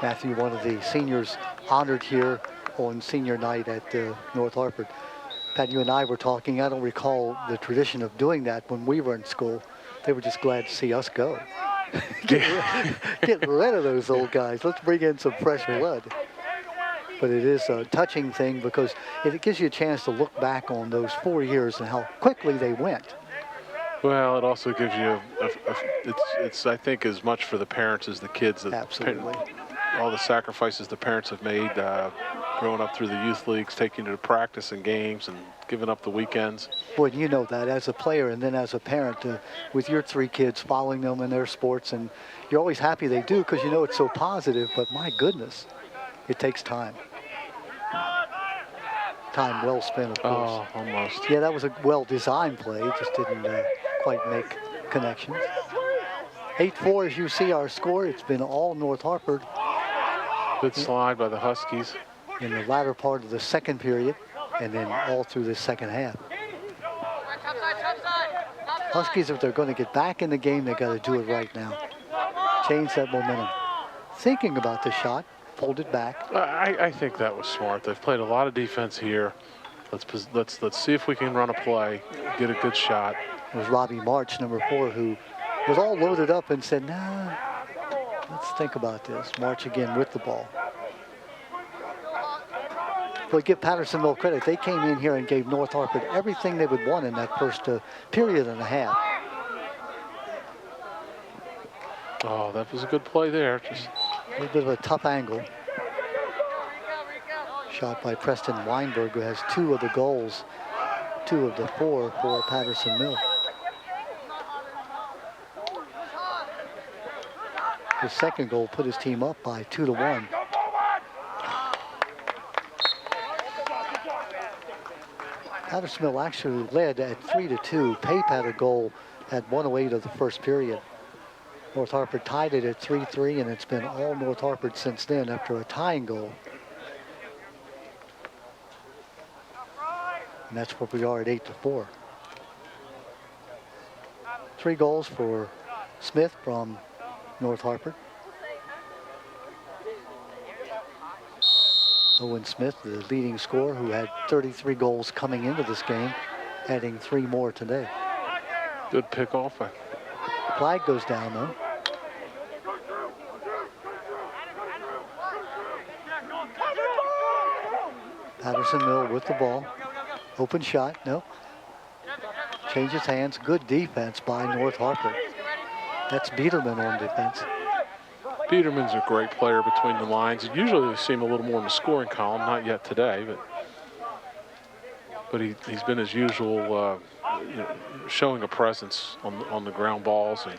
Matthew, one of the seniors honored here on senior night at North Hartford. Pat, you and I were talking. I don't recall the tradition of doing that when we were in school. They were just glad to see us go. Get rid of those old guys. Let's bring in some fresh blood. But it is a touching thing because it gives you a chance to look back on those 4 years and how quickly they went. Well, it also gives you it's I think as much for the parents as the kids. Absolutely. All the sacrifices the parents have made growing up through the youth leagues, taking you to practice and games and giving up the weekends. Boy, you know that as a player and then as a parent with your 3 kids, following them in their sports, and you're always happy they do because you know it's so positive, but my goodness, it takes time. Time well spent, of course. Oh, almost. Yeah, that was a well-designed play. It just didn't quite make connections. 8-4, as you see our score. It's been all North Hartford. Good slide by the Huskies. In the latter part of the second period, and then all through the second half. Huskies, if they're going to get back in the game, they got to do it right now. Change that momentum. Thinking about the shot, fold it back. I think that was smart. They've played a lot of defense here. Let's see if we can run a play, get a good shot. It was Robbie March, number 4, who was all loaded up and said, nah, let's think about this. March again with the ball. But give Patterson Mill credit. They came in here and gave North Hartford everything they would want in that first period and a half. Oh, that was a good play there. Just a little bit of a tough angle. Shot by Preston Weinberg, who has 2 of the goals, 2 of the 4 for Patterson Mill. His second goal put his team up by 2-1. Patterson Mill actually led at 3-2. Pape had a goal at 1:08 of the first period. North Hartford tied it at 3-3, and it's been all North Hartford since then after a tying goal. And that's where we are at 8-4. 3 goals for Smith from North Hartford. Owen Smith, the leading scorer, who had 33 goals coming into this game, adding 3 more today. Good pickoff. Flag goes down, though. Patterson Mill with the ball. Open shot, no. Changes hands. Good defense by North Hartford. That's Biederman on defense. Biederman's a great player between the lines. Usually we see him a little more in the scoring column, not yet today, but he's been as usual, showing a presence on the ground balls and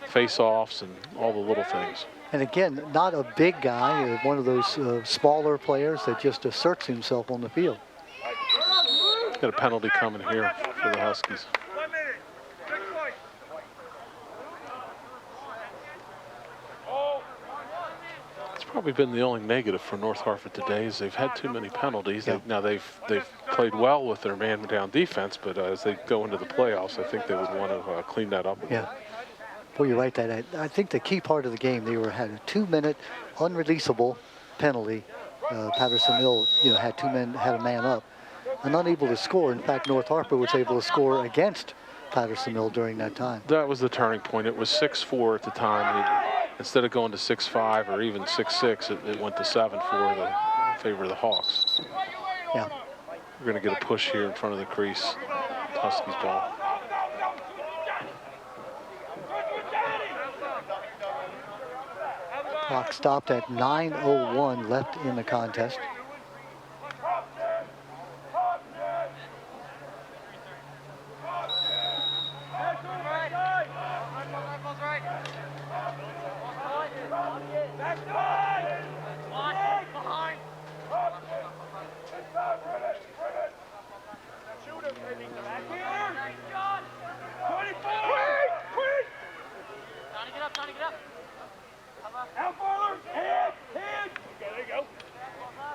face-offs and all the little things. And again, not a big guy, one of those smaller players that just asserts himself on the field. Got a penalty coming here for the Huskies. Probably been the only negative for North Hartford today is they've had too many penalties. Yeah. Now they've played well with their man-down defense, but as they go into the playoffs, I think they would want to clean that up. Yeah. Well, you're right. That I think the key part of the game, they had a 2-minute unreleasable penalty. Patterson Mill, had a man up and unable to score. In fact, North Hartford was able to score against Patterson Mill during that time. That was the turning point. It was 6-4 at the time. Instead of going to 6-5 or even 6-6, it went to 7-4 in favor of the Hawks. Yeah. We're going to get a push here in front of the crease. Huskies ball. Clock stopped at 9:01 left in the contest.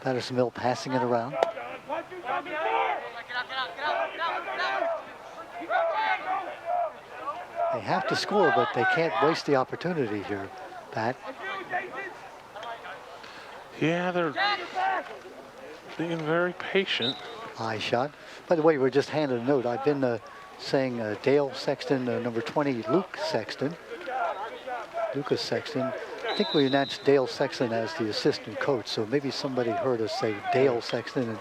Patterson Mill passing it around. They have to score, but they can't waste the opportunity here, Pat. Yeah, they're being very patient. High shot. By the way, we're just handed a note. I've been saying Dale Sexton, number 20, Luke Sexton. Lucas Sexton. I think we announced Dale Sexton as the assistant coach, so maybe somebody heard us say Dale Sexton and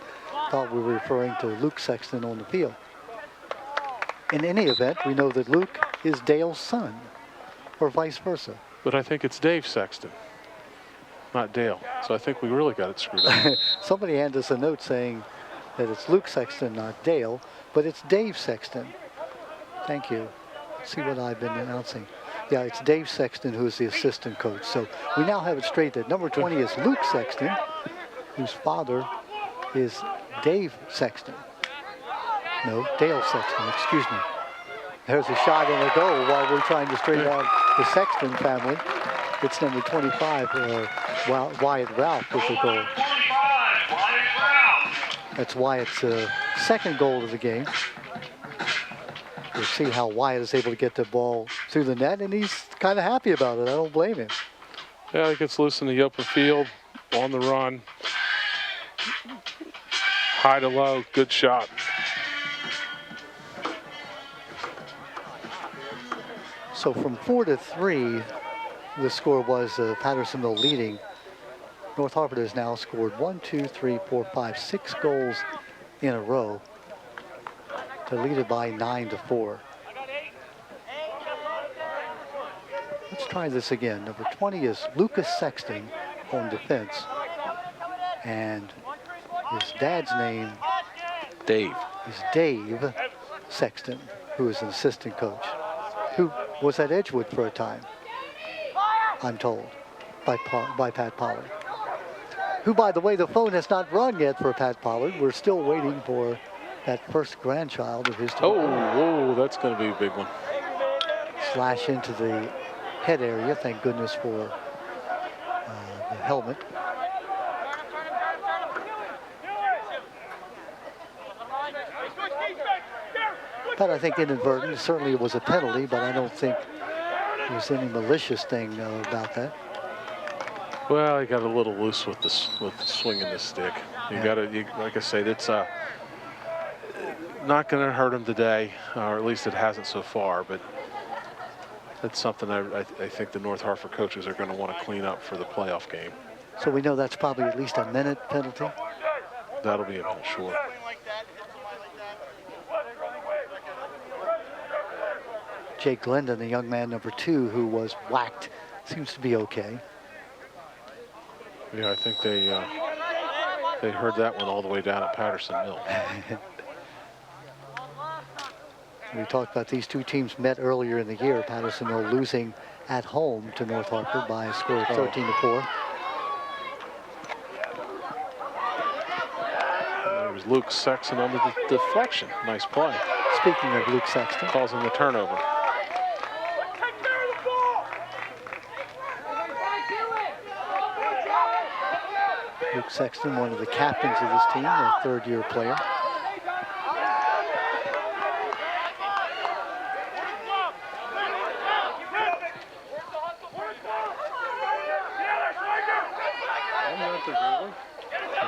thought we were referring to Luke Sexton on the field. In any event, we know that Luke is Dale's son, or vice versa. But I think it's Dave Sexton, not Dale. So I think we really got it screwed up. Somebody handed us a note saying that it's Luke Sexton, not Dale, but it's Dave Sexton. Thank you. Let's see what I've been announcing. Yeah, it's Dave Sexton who is the assistant coach. So we now have it straight that number 20 is Luke Sexton, whose father is Dave Sexton. No, Dale Sexton, excuse me. There's a shot and a goal while we're trying to straighten out the Sexton family. It's number 25, Wyatt Ralph with the goal. That's Wyatt's second goal of the game. We'll see how Wyatt is able to get the ball through the net, and he's kind of happy about it. I don't blame him. Yeah, he gets loose in the open field, on the run. High to low, good shot. So from 4-3, the score was Pattersonville leading. North Hartford has now scored 6 goals in a row to lead it by 9-4. Let's try this again. Number 20 is Lucas Sexton on defense. And his dad's name Dave. is Dave Sexton, who is an assistant coach, who was at Edgewood for a time, I'm told, by Pat Pollard. Who, by the way, the phone has not rung yet for Pat Pollard. We're still waiting for that first grandchild of his. Oh, that's going to be a big one. Slash into the head area. Thank goodness for the helmet. But I think inadvertent. Certainly it was a penalty, but I don't think there's any malicious thing about that. Well, he got a little loose with the swinging the stick. You got to, like I said, it's not going to hurt him today, or at least it hasn't so far. But that's something I think the North Hartford coaches are going to want to clean up for the playoff game. So we know that's probably at least a minute penalty. That'll be a minute, sure. Jake Glendon, the young man number 2 who was whacked, seems to be okay. Yeah, I think they heard that one all the way down at Patterson Mill. We talked about these two teams met earlier in the year. Pattersonville losing at home to North Hartford by a score of 13-4. There was Luke Sexton on the deflection. Nice play. Speaking of Luke Sexton, Causing the turnover. Luke Sexton, one of the captains of this team, a third-year player.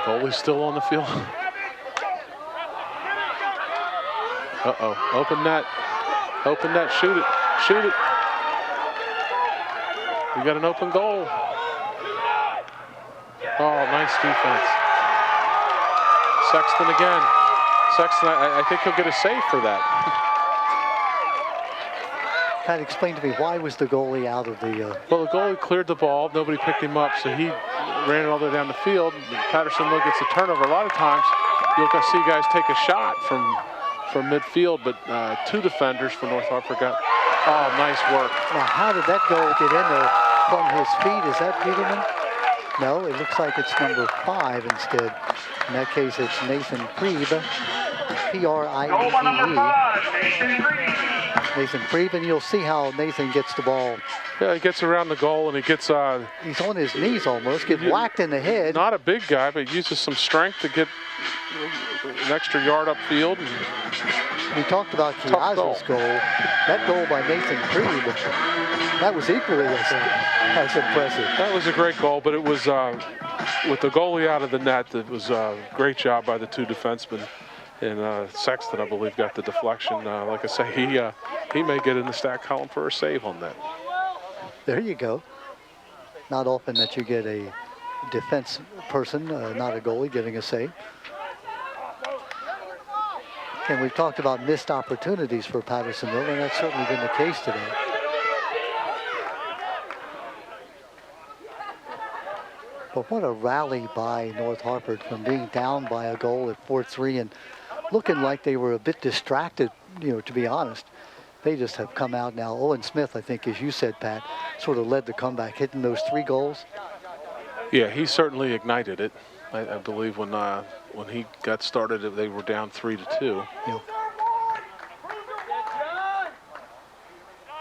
Goalie's still on the field. Uh-oh, open net. Open net, shoot it, shoot it. We got an open goal. Oh, nice defense. Sexton again. Sexton, I think he'll get a save for that. Pat, explain to me, why was the goalie out of the... Well, the goalie cleared the ball. Nobody picked him up, so he ran it all the way down the field. Pattersonville gets a turnover. A lot of times, you'll see guys take a shot from midfield, but two defenders for North Hartford got... Oh, nice work. Now, how did that goal get in there from his feet? Is that Peterman? No, it looks like it's number 5 instead. In that case, it's Nathan Priebe. P-R-I-E-B-E. Goal by number 5, Nathan Reed. Nathan Priebe, and you'll see how Nathan gets the ball. Yeah, he gets around the goal, and he gets... He's on his knees almost, gets whacked in the head. Not a big guy, but uses some strength to get an extra yard upfield. We talked about Chiazza's goal. That goal by Nathan Priebe, that was equally as impressive. That was a great goal, but it was with the goalie out of the net. It was a great job by the two defensemen. And Sexton, I believe, got the deflection. Like I say, he may get in the stat column for a save on that. There you go. Not often that you get a defense person, not a goalie, getting a save. And we've talked about missed opportunities for Pattersonville, and that's certainly been the case today. But what a rally by North Hartford from being down by a goal at 4-3 and looking like they were a bit distracted, to be honest. They just have come out now. Owen Smith, I think, as you said, Pat, sort of led the comeback, hitting those 3 goals. Yeah, he certainly ignited it. I believe when he got started, they were down 3-2.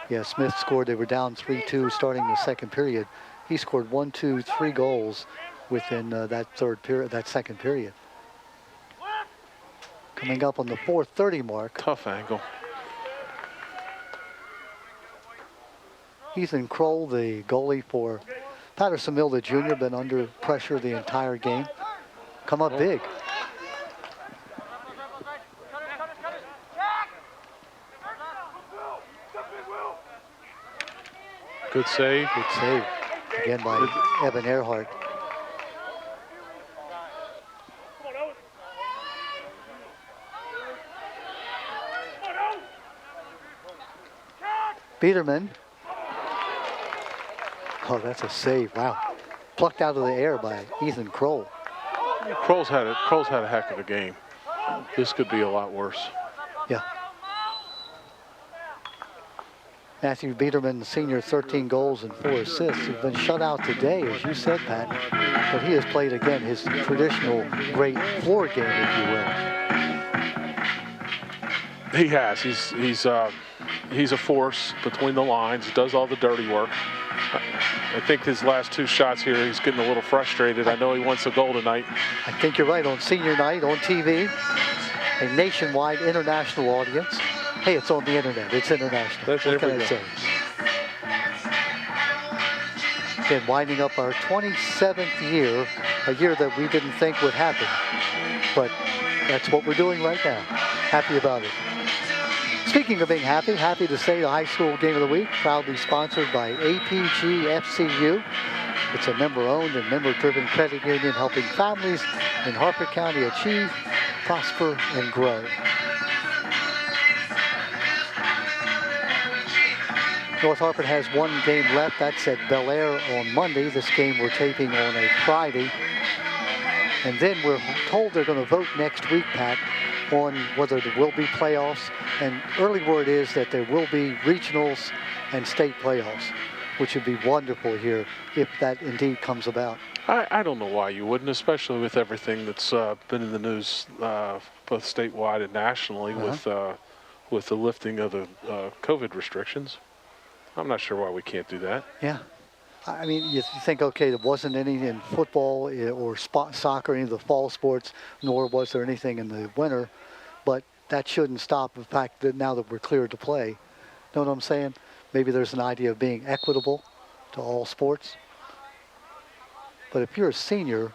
Yeah, Smith scored. They were down 3-2 starting the second period. He scored 1, 2, 3 goals within that second period. Coming up on the 4:30 mark. Tough angle. Ethan Kroll, the goalie for Pattersonville, the junior, been under pressure the entire game. Come up big. Good save. Good save. Again by Evan Earhart. Peterman. Oh, that's a save. Wow. Plucked out of the air by Ethan Kroll. Kroll's had a heck of a game. This could be a lot worse. Yeah. Matthew Biederman, senior, 13 goals and 4 assists. He's been shut out today, as you said, Pat. But he has played, again, his traditional great floor game, if you will. He has. He's a force between the lines. He does all the dirty work. I think his last 2 shots here, he's getting a little frustrated. I know he wants a goal tonight. I think you're right. On senior night, on TV, a nationwide international audience. Hey, it's on the internet. It's international. That's what can I everywhere. say? Again, winding up our 27th year, a year that we didn't think would happen. But that's what we're doing right now. Happy about it. Speaking of being happy to say the high school game of the week, proudly sponsored by APG FCU. It's a member-owned and member-driven credit union helping families in Harford County achieve, prosper, and grow. North Hartford has one game left. That's at Bel Air on Monday. This game we're taping on a Friday. And then we're told they're going to vote next week, Pat, on whether there will be playoffs. And early word is that there will be regionals and state playoffs, which would be wonderful here if that indeed comes about. I don't know why you wouldn't, especially with everything that's been in the news both statewide and nationally with the lifting of the COVID restrictions. I'm not sure why we can't do that. Yeah. I mean, you think, okay, there wasn't any in football or soccer, any of the fall sports, nor was there anything in the winter, but that shouldn't stop the fact that now that we're cleared to play. Know what I'm saying? Maybe there's an idea of being equitable to all sports. But if you're a senior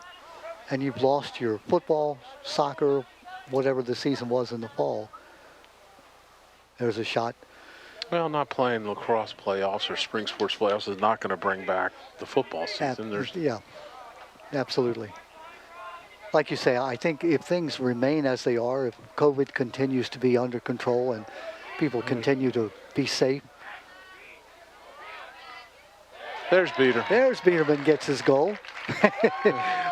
and you've lost your football, soccer, whatever the season was in the fall, there's a shot. Well, not playing lacrosse playoffs or spring sports playoffs is not going to bring back the football season. Yeah, absolutely. Like you say, I think if things remain as they are, if COVID continues to be under control and people continue to be safe. There's Biederman. There's Biederman gets his goal.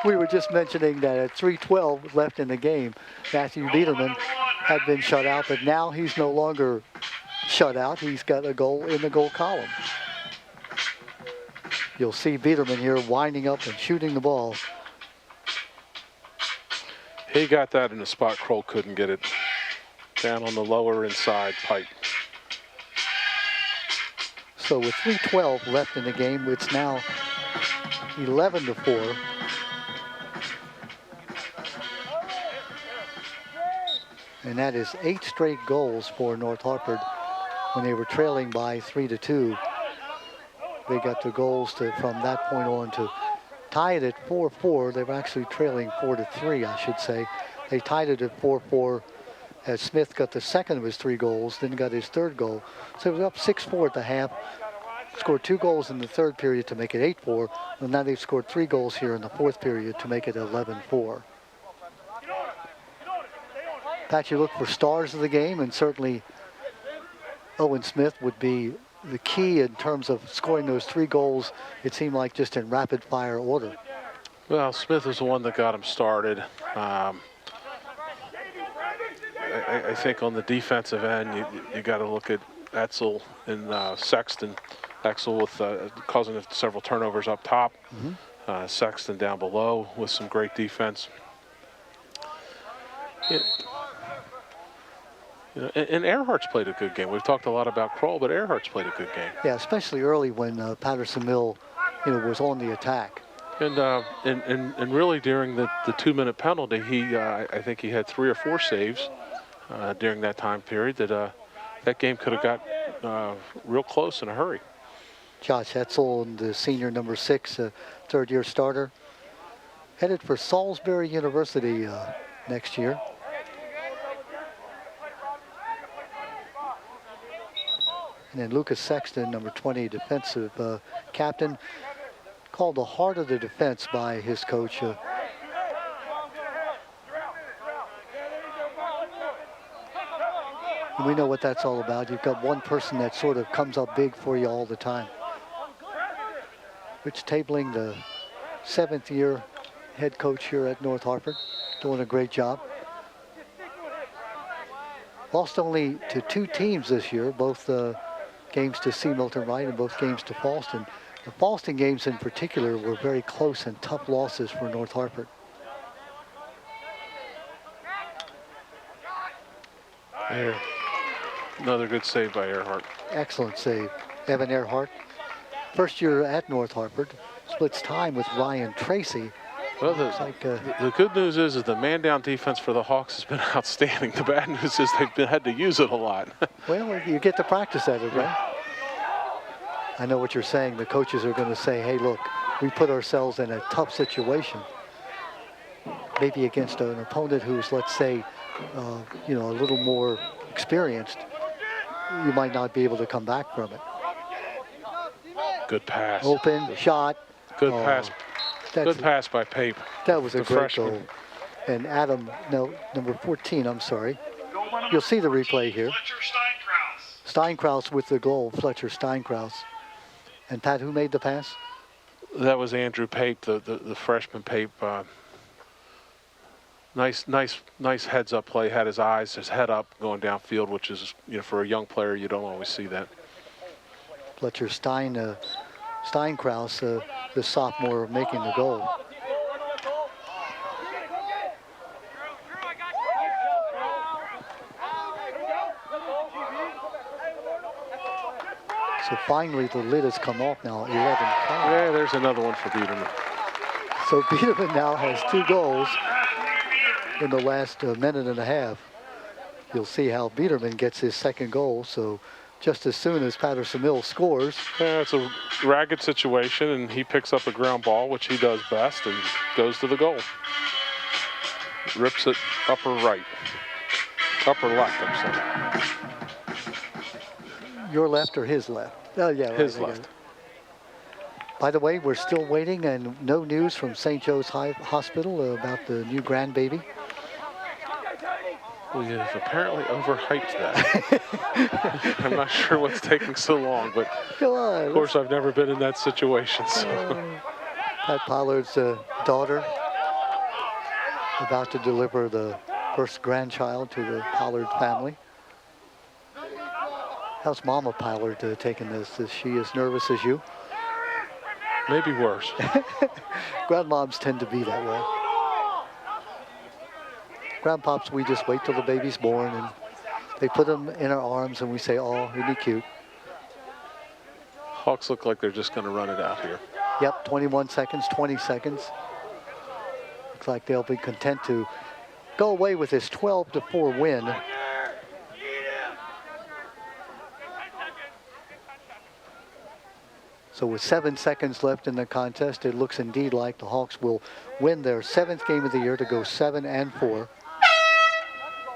We were just mentioning that at 3:12 left in the game, Matthew Biederman had been shut out, but now he's no longer shut out. He's got a goal in the goal column. You'll see Biederman here winding up and shooting the ball. He got that in a spot Kroll couldn't get it. Down on the lower inside pipe. So with 3:12 left in the game, it's now 11-4. And that is 8 straight goals for North Hartford. When they were trailing by 3-2, they got the goals from that point on to tie it at 4-4. They were actually trailing 4-3, I should say. They tied it at 4-4 as Smith got the second of his 3 goals, then got his 3rd goal. So it was up 6-4 at the half. Scored 2 goals in the 3rd period to make it 8-4. And now they've scored 3 goals here in the 4th period to make it 11-4. Pat, you look for stars of the game, and certainly Owen Smith would be the key in terms of scoring those 3 goals. It seemed like just in rapid fire order. Well, Smith is the one that got him started. I think on the defensive end, you got to look at Etzel and Sexton. Etzel with causing several turnovers up top. Sexton down below with some great defense. And Earhart's played a good game. We've talked a lot about Kroll, but Earhart's played a good game. Yeah, especially early when Patterson Mill, was on the attack. And really during the 2-minute penalty, I think he had 3 or 4 saves during that time period that game could have got real close in a hurry. Josh Etzel, the senior number 6, 3rd-year starter, headed for Salisbury University next year. And then Lucas Sexton, number 20, defensive captain, called the heart of the defense by his coach. And we know what that's all about. You've got one person that sort of comes up big for you all the time. Rich Tabling, the 7th-year head coach here at North Hartford, doing a great job. Lost only to 2 teams this year, both games to C. Milton Wright and both games to Falston. The Falston games in particular were very close and tough losses for North Hartford. There. Another good save by Earhart. Excellent save. Evan Earhart, first year at North Hartford, splits time with Ryan Tracy. Well, the good news is the man-down defense for the Hawks has been outstanding. The bad news is they've had to use it a lot. Well, you get to practice at it, right? I know what you're saying. The coaches are going to say, hey, look, we put ourselves in a tough situation. Maybe against an opponent who's, let's say, a little more experienced. You might not be able to come back from it. Good pass. Open shot. Good pass. Good pass by Pape. That was a great freshman goal. And Adam, no, number 14, I'm sorry. You'll see the replay here. Steinkraus with the goal, Fletcher Steinkraus. And Pat, who made the pass? That was Andrew Pape, the freshman Pape. Nice heads-up play. Had his head up, going downfield, which is, for a young player, you don't always see that. Fletcher Steinkraus, the sophomore, making the goal. So finally, the lid has come off now, 11-5. Yeah, there's another one for Biederman. So Biederman now has 2 goals in the last minute and a half. You'll see how Biederman gets his second goal. So just as soon as Patterson Mill scores. Yeah, it's a ragged situation, and he picks up a ground ball, which he does best, and goes to the goal. Rips it upper right. Upper left, I'm sorry. Your left or his left? Oh, yeah. Right, His left. By the way, we're still waiting, and no news from St. Joe's Hospital about the new grandbaby. We have apparently overhyped that. I'm not sure what's taking so long, but Come on. of course I've never been in that situation. So. Pat Pollard's daughter about to deliver the first grandchild to the Pollard family. How's Mama Pollard taking this? Is she as nervous as you? Maybe worse. Grandmoms tend to be that way. Grandpops, we just wait till the baby's born and they put them in our arms and we say, oh, isn't he cute? Hawks look like they're just going to run it out here. Yep, 21 seconds, 20 seconds. Looks like they'll be content to go away with this 12-4 win. So with 7 seconds left in the contest, it looks indeed like the Hawks will win their 7th game of the year to go 7-4.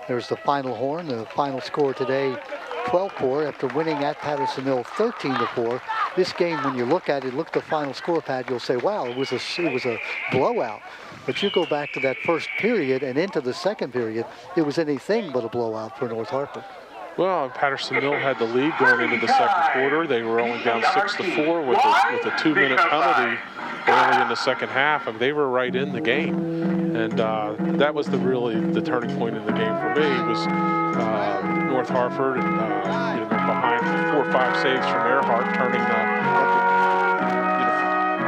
There's the final horn, the final score today, 12-4 after winning at Patterson Mill 13-4. This game, when you look at it, look at the final score, Pat, you'll say, wow, it was a blowout. But you go back to that first period and into the second period, it was anything but a blowout for North Harper. Well, Patterson Mill had the lead going into the second quarter. They were only down 6-4 with a 2-minute penalty early in the second half, and they were right in the game. And that was really the turning point in the game for me. Was North Hartford behind 4 or 5 saves from Earhart, turning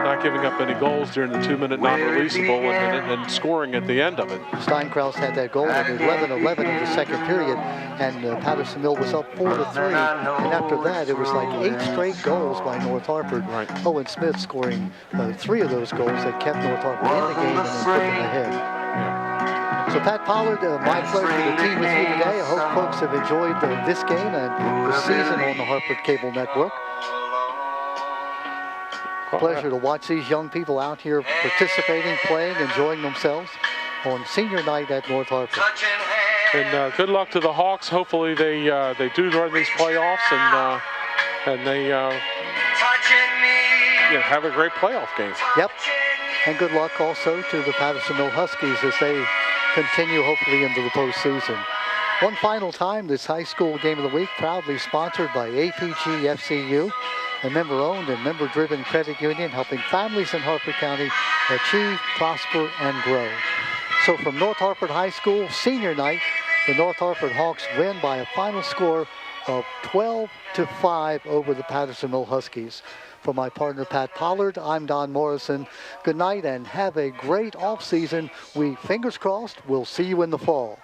not giving up any goals during the 2-minute non-releasable and scoring at the end of it. Steinkraus had that goal at 11-11 in the second period, and Patterson Mill was up 4-3. And after that, it was like 8 straight goals by North Hartford. Right. Owen Smith scoring 3 of those goals that kept North Hartford in the game and then put them ahead. So Pat Pollard, my pleasure. The team is here today. I hope folks have enjoyed this game and the season on the Hartford Cable Network. Pleasure to watch these young people out here participating, playing, enjoying themselves on senior night at North Hartford. And good luck to the Hawks. Hopefully they do run these playoffs and they have a great playoff game. Yep. And good luck also to the Patterson Mill Huskies as they continue hopefully into the postseason. One final time, this high school game of the week proudly sponsored by APG FCU, a member-owned and member-driven credit union helping families in Harford County achieve, prosper, and grow. So from North Hartford High School, senior night, the North Hartford Hawks win by a final score of 12-5 over the Patterson Mill Huskies. For my partner, Pat Pollard, I'm Don Morrison. Good night and have a great off-season. We, fingers crossed, will see you in the fall.